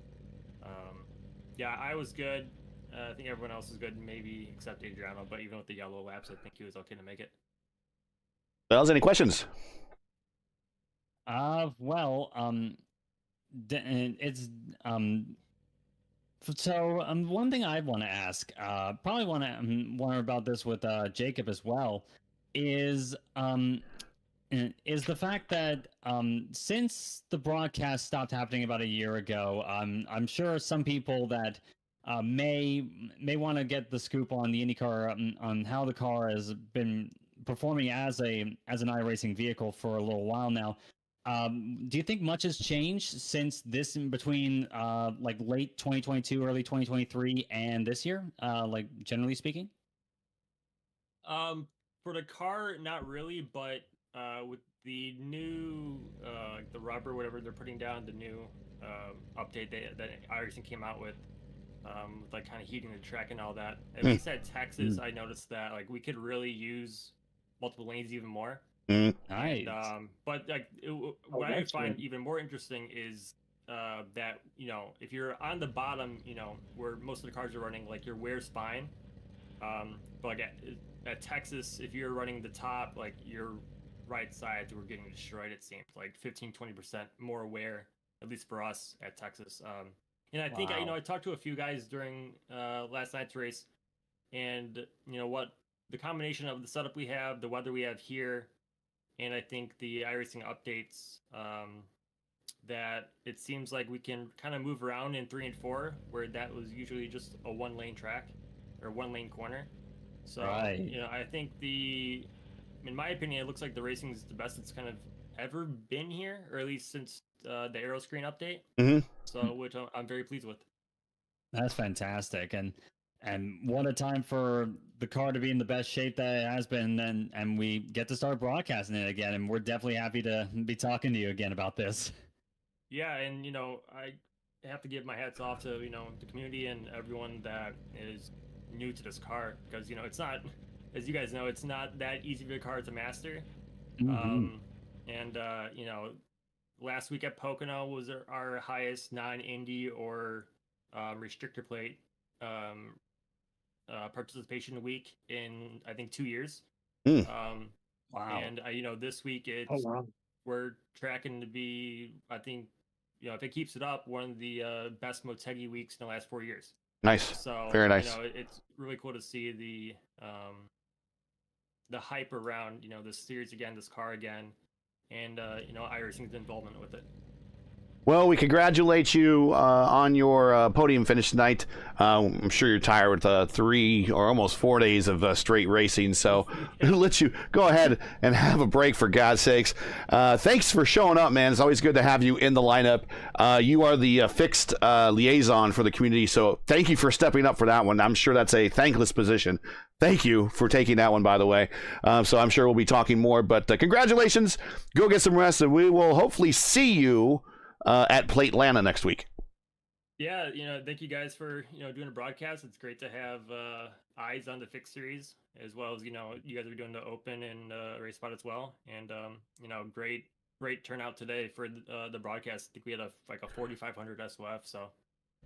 yeah, I was good. I think everyone else was good, maybe except Adriano. But even with the yellow laps, I think he was okay to make it. Wells, any questions? So one thing I want to ask, probably want to wonder about this with Jacob as well, is the fact that since the broadcast stopped happening about a year ago, I'm sure some people that may want to get the scoop on the IndyCar on how the car has been performing as an iRacing vehicle for a little while now. Do you think much has changed since this, in between like late 2022, early 2023, and this year, like generally speaking? For the car, not really, but with the new the rubber, whatever they're putting down, the new update that iRacing came out with like kind of heating the track and all that. At least at Texas, I noticed that like we could really use multiple lanes even more. Nice. And, but like what I find even more interesting is that if you're on the bottom, where most of the cars are running, like your wear spine, but like at Texas, if you're running the top, like your right sides were getting destroyed. It seems like 15-20% more wear, at least for us at Texas. And I think I talked to a few guys during last night's race, and what the combination of the setup we have, the weather we have here, and I think the iRacing updates, that it seems like we can kind of move around in 3 and 4, where that was usually just a 1-lane track or 1-lane corner. So I think in my opinion, it looks like the racing is the best it's kind of ever been here, or at least since the aero screen update. So which I'm very pleased with. That's fantastic, and what a time for the car to be in the best shape that it has been, and we get to start broadcasting it again, and we're definitely happy to be talking to you again about this. Yeah, and I have to give my hats off to the community and everyone that is new to this car, because it's not, as you guys know, it's not that easy for the car to master. Last week at Pocono was our highest non-Indy or restrictor plate participation week in I think 2 years. Wow. And this week we're tracking to be, I think, if it keeps it up, one of the best Motegi weeks in the last 4 years. Nice. So very nice. It's really cool to see the hype around this series again, this car again, and iRacing's involvement with it. Well, we congratulate you on your podium finish tonight. I'm sure you're tired with 3 or almost 4 days of straight racing, so we'll let you go ahead and have a break, for God's sakes. Thanks for showing up, man. It's always good to have you in the lineup. You are the fixed liaison for the community, so thank you for stepping up for that one. I'm sure that's a thankless position. Thank you for taking that one, by the way. So I'm sure we'll be talking more, but congratulations. Go get some rest, and we will hopefully see you at Plate Atlanta next week. Yeah, thank you guys for doing a broadcast. It's great to have eyes on the fixed series, as well as you guys are doing the open and race spot as well. And great turnout today for the broadcast. I think we had a 4,500 SOF, so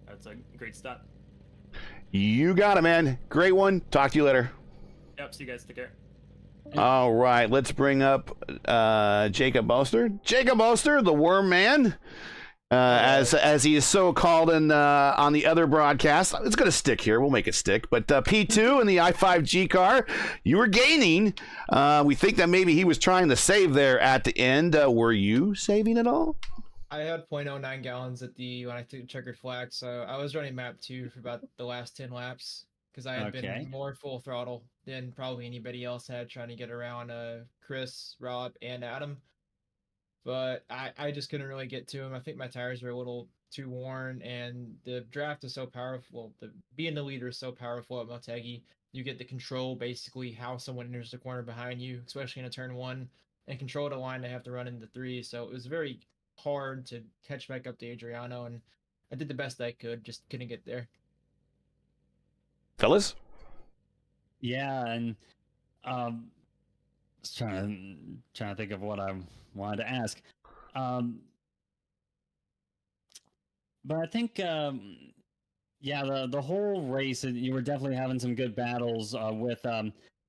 that's a great step. You got it, man. Great one. Talk to you later. Yep. See you guys. Take care. All right, let's bring up Jacob Boaster. Jacob Boaster, the Worm Man, as he is so called in on the other broadcast. It's going to stick here. We'll make it stick. But P2 in the i5G car, you were gaining. We think that maybe he was trying to save there at the end. Were you saving at all? I had 0.09 gallons when I took checkered flag, so I was running map 2 for about the last 10 laps. Because I had been more full throttle than probably anybody else had trying to get around Chris, Rob, and Adam. But I just couldn't really get to him. I think my tires were a little too worn, and the draft is so powerful. Being the leader is so powerful at Motegi. You get to control basically how someone enters the corner behind you, especially in a turn 1, and control the line they have to run into 3. So it was very hard to catch back up to Adriano, and I did the best I could, just couldn't get there. Fellas? Yeah, and just trying to think of what I wanted to ask. But I think the whole race, you were definitely having some good battles with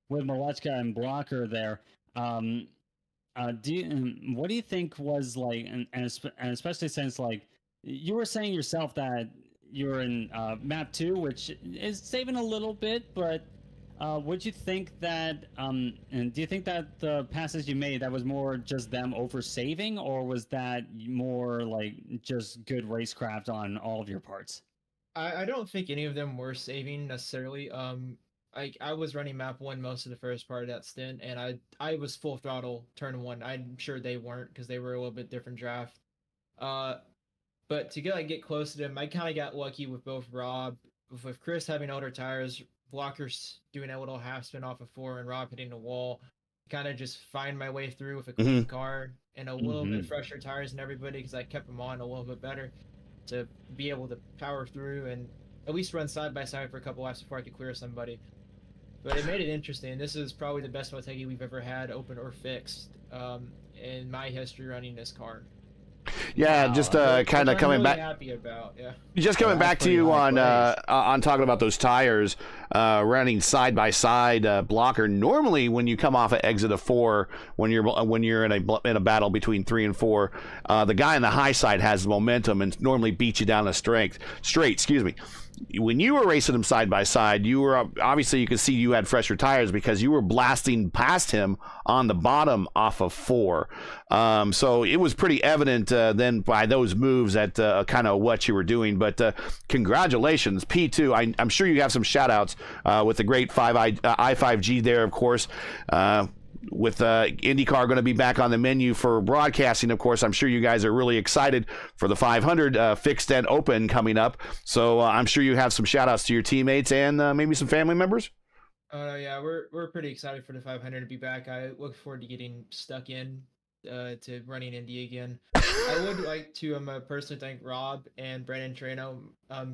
Motegi and Blocker there. What do you think was like, and especially since like you were saying yourself that you're in map 2, which is saving a little bit, but would you think that and do you think that the passes you made, that was more just them over saving, or was that more like just good racecraft on all of your parts? I don't think any of them were saving necessarily. I was running map 1 most of the first part of that stint, and I was full throttle turn 1. I'm sure they weren't, because they were a little bit different draft. But to get close to them, I kind of got lucky with both Rob, with Chris having older tires, Blockers doing a little half spin off of 4, and Rob hitting the wall. Kind of just find my way through with a clean car and a little bit fresher tires than everybody, because I kept them on a little bit better to be able to power through and at least run side by side for a couple laps before I could clear somebody. But it made it interesting. This is probably the best Motegi we've ever had, open or fixed, in my history running this car. Yeah, just kind of coming back. Happy about, yeah. Just coming back to you on talking about those tires, running side by side, Blocker. Normally, when you come off an exit of 4, when you're in a battle between 3 and 4, the guy on the high side has momentum and normally beats you down the straight. Excuse me. When you were racing them side by side, you were obviously, you could see you had fresher tires because you were blasting past him on the bottom off of 4. So it was pretty evident then by those moves at kind of what you were doing. But congratulations, P2. I'm sure you have some shout outs with the great i5G there, of course. With IndyCar going to be back on the menu for broadcasting, of course, I'm sure you guys are really excited for the 500 fixed and open coming up. So I'm sure you have some shout outs to your teammates and maybe some family members. Yeah, we're pretty excited for the 500 to be back. I look forward to getting stuck in to running Indy again. I would like to personally thank Rob and Brandon Trano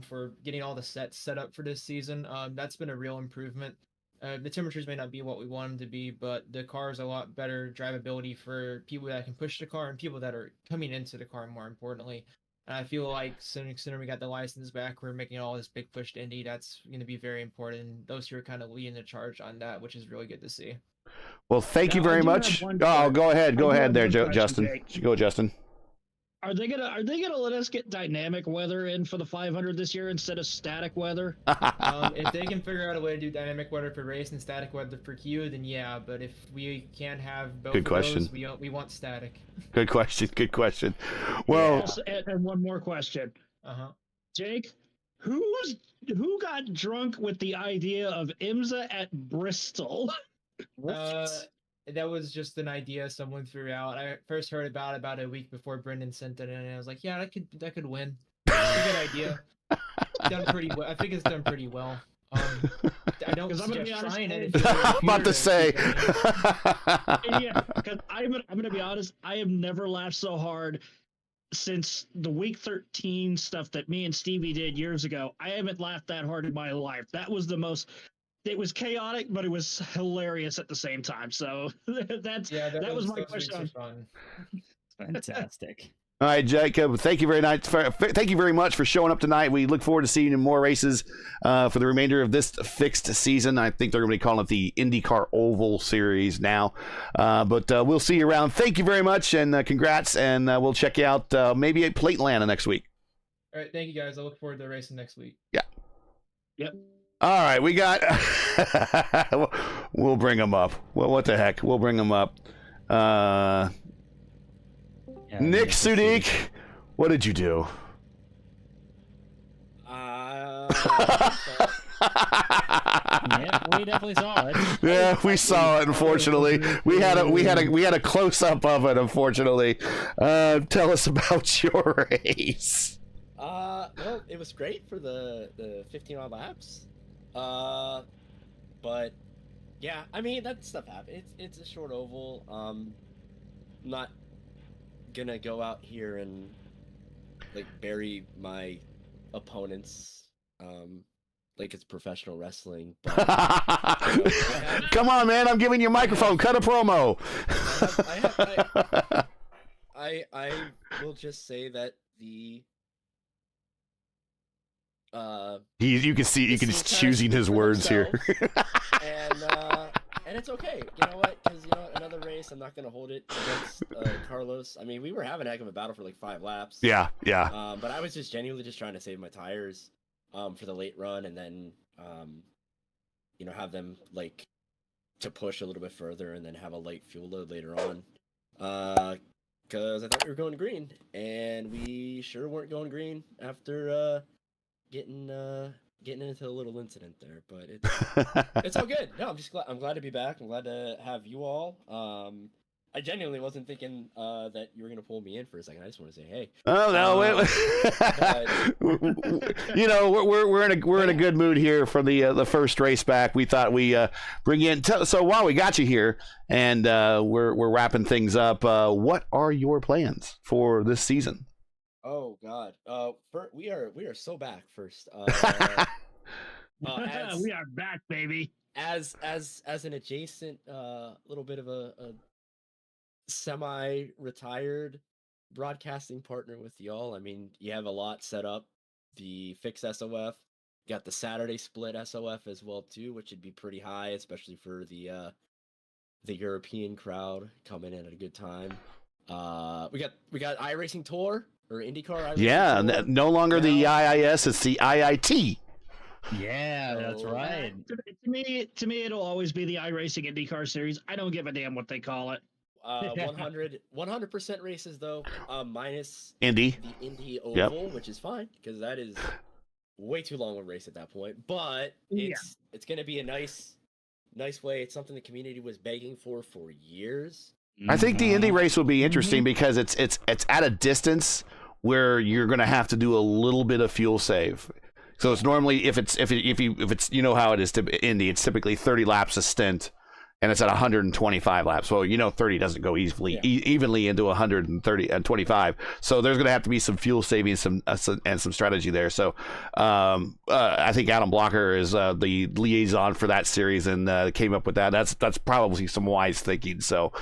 for getting all the sets set up for this season. That's been a real improvement. The temperatures may not be what we want them to be, but the car is a lot better drivability for people that can push the car and people that are coming into the car, more importantly. And I feel like sooner we got the license back, we're making all this big push to Indy. That's going to be very important. Those two are kind of leading the charge on that, which is really good to see. Well, thank you very much. Oh, go ahead there, Justin. Go, Justin. Are they gonna let us get dynamic weather in for the 500 this year instead of static weather? If they can figure out a way to do dynamic weather for race and static weather for Q, then yeah. But if we can't have both of those, we want static. Good question. Well, and one more question. Jake, who got drunk with the idea of IMSA at Bristol? That was just an idea someone threw out. I first heard about a week before Brendan sent it in, and I was like, yeah, that could win. It's a good idea. Done pretty well. I think it's done pretty well. I don't suggest trying it. I'm about to say. Yeah, because I'm gonna be honest. I have never laughed so hard since the week 13 stuff that me and Stevie did years ago. I haven't laughed that hard in my life. That was the most. It was chaotic, but it was hilarious at the same time. So that was my question. Fun. Fantastic. All right, Jacob. Thank you very much for showing up tonight. We look forward to seeing you in more races for the remainder of this fixed season. I think they're going to be calling it the IndyCar Oval Series now, but we'll see you around. Thank you very much, and congrats. And we'll check you out maybe at Plateland next week. All right, thank you guys. I look forward to racing next week. Yeah. Yep. All right, we got. We'll bring them up. Well, what the heck? We'll bring them up. Nick Sudik, what did you do? Yeah, we definitely saw it. Yeah, we saw it. Unfortunately, we had a close up of it. Unfortunately, tell us about your race. Well, it was great for the 15 odd laps. But yeah, I mean that stuff happens. It's a short oval. Not gonna go out here and like bury my opponents like it's professional wrestling, but, come on, man, I'm giving you a microphone. Cut a promo. I will just say that the you can see just choosing his words here. And it's okay. You know what? Because another race, I'm not gonna hold it against Carlos. I mean, we were having a heck of a battle for like 5 laps. Yeah. But I was just genuinely just trying to save my tires for the late run, and then have them like to push a little bit further, and then have a light fuel load later on. Because I thought we were going green, and we sure weren't going green after getting into a little incident there, but it's all good. No, I'm glad to be back. I'm glad to have you all. I genuinely wasn't thinking that you were gonna pull me in for a second. I just want to say, hey. Oh no, we're in a good mood here for the first race back. We thought we bring you in. So while we got you here and we're wrapping things up, what are your plans for this season? Oh God, we are so back first. We are back, baby. As an adjacent little bit of a semi-retired broadcasting partner with y'all. I mean, you have a lot set up. The fixed SOF, got the Saturday split SOF as well too, which would be pretty high, especially for the European crowd coming in at a good time. We got iRacing Tour. Or IndyCar. Yeah, no longer the IIS, it's the IIT. Yeah, that's right. To me, it'll always be the iRacing IndyCar Series. I don't give a damn what they call it. 100% races though, minus Indy. The Indy Oval, which is fine because that is way too long a race at that point. But it's gonna be a nice way. It's something the community was begging for years. I think the Indy race will be interesting because it's at a distance where you're going to have to do a little bit of fuel save. So it's normally if it's how it is to Indy, it's typically 30 laps a stint, and it's at 125 laps. Well, 30 doesn't go evenly into 130 and 25. So there's going to have to be some fuel savings, and some strategy there. So I think Adam Blocker is the liaison for that series and came up with that. That's probably some wise thinking. So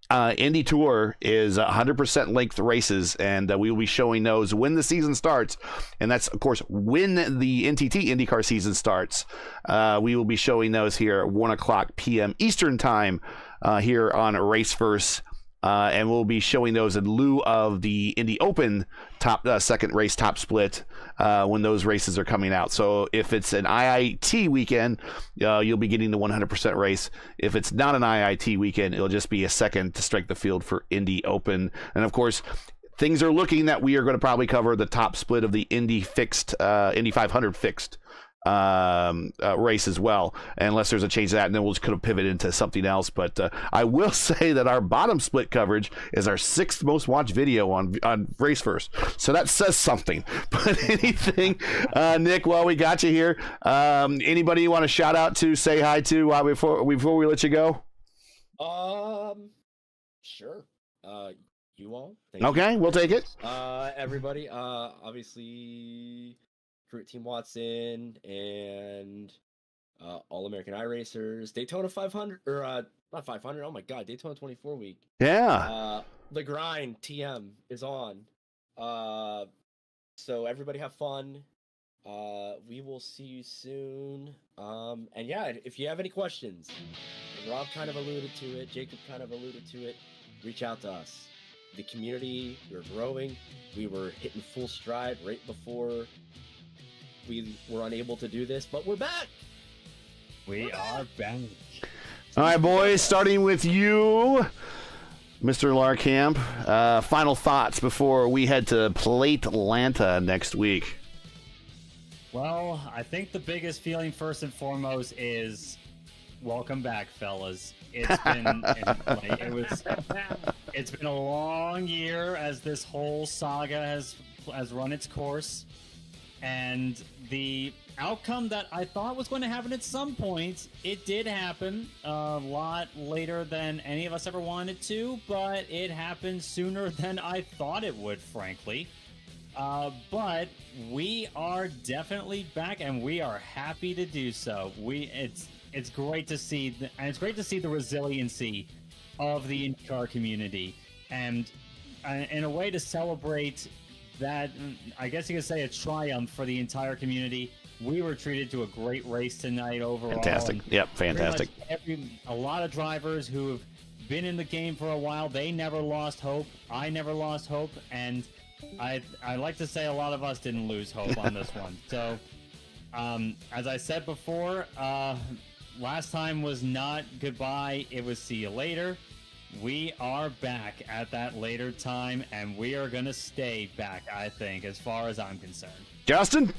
Indy Tour is 100% length races, and we will be showing those when the season starts. And that's, of course, when the NTT IndyCar season starts. We will be showing those here at 1:00 p.m. Eastern time here on Raceverse. And we'll be showing those in lieu of the Indy Open second race top split when those races are coming out. So if it's an IIT weekend, you'll be getting the 100% race. If it's not an IIT weekend, it'll just be a second to strike the field for Indy Open. And of course, things are looking that we are going to probably cover the top split of the Indy 500 fixed race as well, unless there's a change to that, and then we'll just kind of pivot into something else. But I will say that our bottom split coverage is our 6th most watched video on Raceverse, so that says something. But anything, Nick, while we got you here, anybody you want to shout out to, say hi to before we let you go? Sure. you all. Thank you. Okay, we'll take it. Everybody, obviously, Fruit Team Watson and All American iRacers, Daytona 500 or not 500. Oh my God, Daytona 24 week. Yeah. The grind TM is on. So everybody have fun. We will see you soon. And yeah, if you have any questions, Rob kind of alluded to it, Jacob kind of alluded to it, reach out to us. The community, we're growing. We were hitting full stride right before we were unable to do this, but we're back. We are back. All right, boys, starting with you, Mr. Larkamp. Final thoughts before we head to Plate Atlanta next week. Well, I think the biggest feeling first and foremost is welcome back, fellas. It's been it's been a long year as this whole saga has run its course, and the outcome that I thought was going to happen at some point, it did happen a lot later than any of us ever wanted to, but it happened sooner than I thought it would, frankly. But we are definitely back, and we are happy to do so. It's great to see, and it's great to see the resiliency of the IndyCar community, and in a way to celebrate that, I guess you could say a triumph for the entire community. We were treated to a great race tonight overall. Fantastic. Yep, fantastic. A lot of drivers who have been in the game for a while, they never lost hope. I never lost hope, and I like to say a lot of us didn't lose hope on this one. So, as I said before, last time was not goodbye. It was see you later. We are back at that later time, and we are going to stay back, I think, as far as I'm concerned. Justin?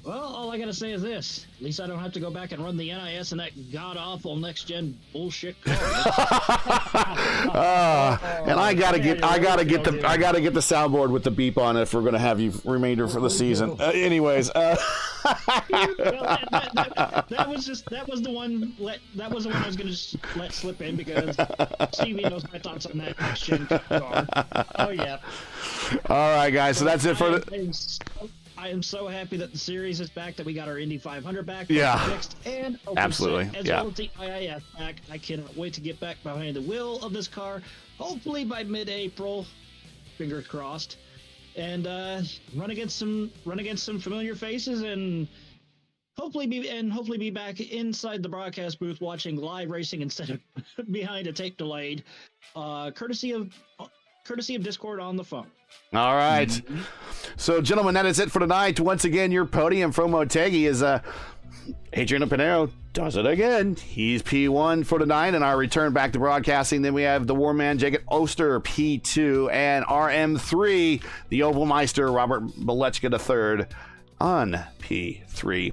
Well, all I gotta say is this: at least I don't have to go back and run the NIS and that god awful next gen bullshit car. And I gotta get the soundboard with the beep on it if we're gonna have you remainder for the season. Anyways, that was the one I was gonna let slip in because Stevie knows my thoughts on that next gen car. Oh yeah. All right, guys. So that's it for I am so happy that the series is back, that we got our Indy 500 back, fixed, and absolutely, as well as the IIF back. I cannot wait to get back behind the wheel of this car, hopefully by mid-April, fingers crossed, and run against some familiar faces, and hopefully be back inside the broadcast booth watching live racing instead of behind a tape delayed, courtesy of Discord on the phone. all right. So, gentlemen, that is it for tonight. Once again, your podium from Motegi is Adriano Pinero does it again. He's P1 for tonight, and our return back to broadcasting. Then we have the Warman Jacob Oster, P2, and RM3, the Oval Meister, Robert Belechka III, on P3.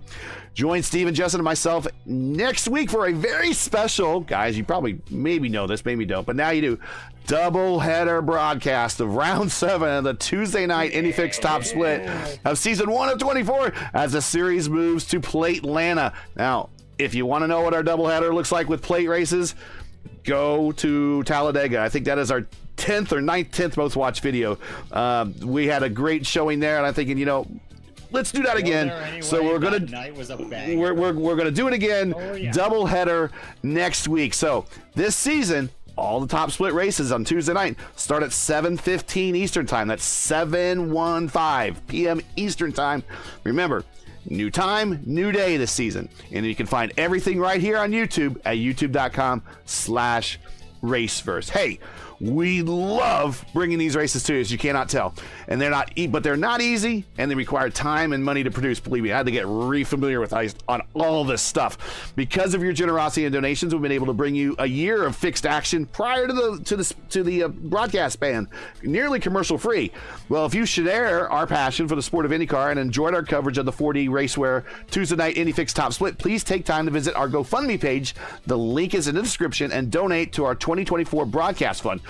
Join Steve and Justin and myself next week for a very special, guys, you probably maybe know this, maybe don't, but now you do, double-header broadcast of Round 7 of the Tuesday night IndyFix Top Split of Season 1 of 24 as the series moves to Plate Atlanta. Now, if you want to know what our doubleheader looks like with plate races, go to Talladega. I think that is our 10th or 10th most watched video. We had a great showing there, and I'm thinking, let's do that again. Anyway, so we're gonna we're gonna do it again. Double header next week. So this season, all the top split races on Tuesday night start at 7:15 Eastern time. That's 7:15 p.m. Eastern time. Remember, new time, new day this season, and you can find everything right here on YouTube at youtube.com/raceverse. Hey, we love bringing these races to you, as you cannot tell. And they're not easy, and they require time and money to produce. Believe me, I had to get re-familiar with ice on all this stuff. Because of your generosity and donations, we've been able to bring you a year of fixed action prior to the broadcast ban, nearly commercial free. Well, if you share our passion for the sport of IndyCar and enjoyed our coverage of the 4D RACEWEAR Tuesday night IndyFix Top Split, please take time to visit our GoFundMe page. The link is in the description, and donate to our 2024 broadcast fund.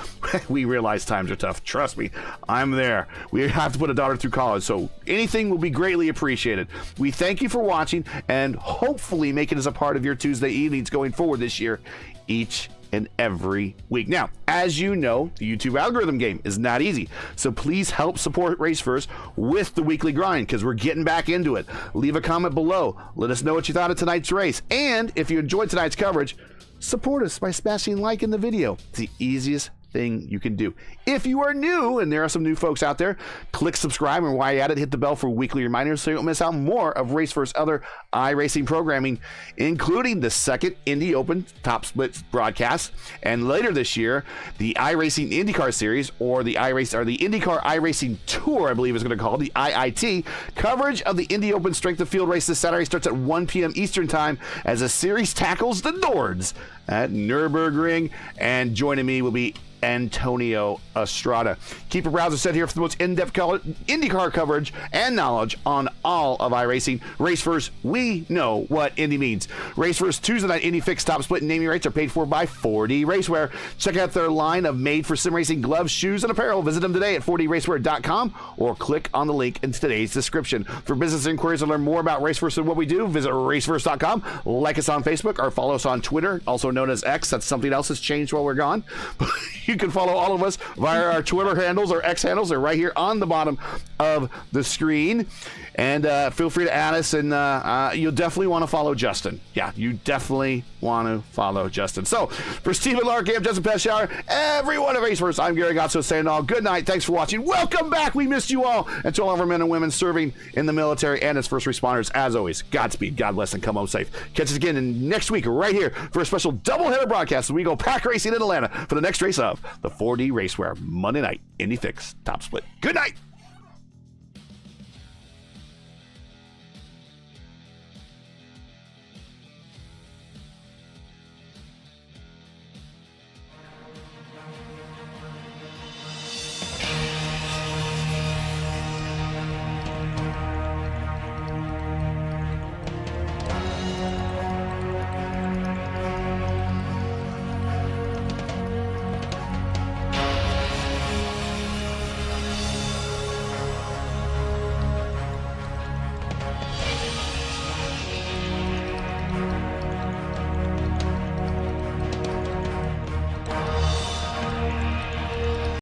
We realize times are tough. Trust me, I'm there. We have to put a daughter through college, so anything will be greatly appreciated. We thank you for watching, and hopefully make it as a part of your Tuesday evenings going forward this year, each and every week. Now, as you know, the YouTube algorithm game is not easy, so please help support Race First with the weekly grind, because we're getting back into it. Leave a comment below. Let us know what you thought of tonight's race, and if you enjoyed tonight's coverage, support us by smashing like in the video. It's the easiest thing you can do. If you are new, and there are some new folks out there, click subscribe, and while you're at it, hit the bell for weekly reminders so you don't miss out more of Race First's other iRacing programming, including the second Indy Open Top Split broadcast, and later this year, the iRacing IndyCar Series, or the IndyCar iRacing Tour, I believe is going to call it, the IIT. Coverage of the Indy Open Strength of Field race this Saturday starts at 1 p.m. Eastern Time as the series tackles the Nords at Nürburgring, and joining me will be Antonio Estrada. Keep your browser set here for the most in-depth IndyCar coverage and knowledge on all of iRacing. Race First, we know what Indy means. Race First Tuesday night Indy Fix Top Split and naming rights are paid for by 4D RACEWEAR. Check out their line of made for sim racing gloves, shoes, and apparel. Visit them today at 4dracewear.com or click on the link in today's description. For business inquiries to learn more about Race First and what we do, visit racefirst.com. Like us on Facebook or follow us on Twitter, also known as X. That's something else that's changed while we're gone. You can follow all of us via our Twitter handles or X handles. They're right here on the bottom of the screen. And feel free to add us, and you'll definitely want to follow Justin. Yeah, you definitely want to follow Justin. So, for Stephen Larkin, I'm Justin Pesciar, everyone at Race First, I'm Gary Gotso saying all good night. Thanks for watching. Welcome back. We missed you all. And to all of our men and women serving in the military and as first responders, as always, Godspeed, God bless, and come home safe. Catch us again next week right here for a special doubleheader broadcast as we go pack racing in Atlanta for the next race of the 4D RACEWEAR Monday Night Indy Fix Top Split. Good night.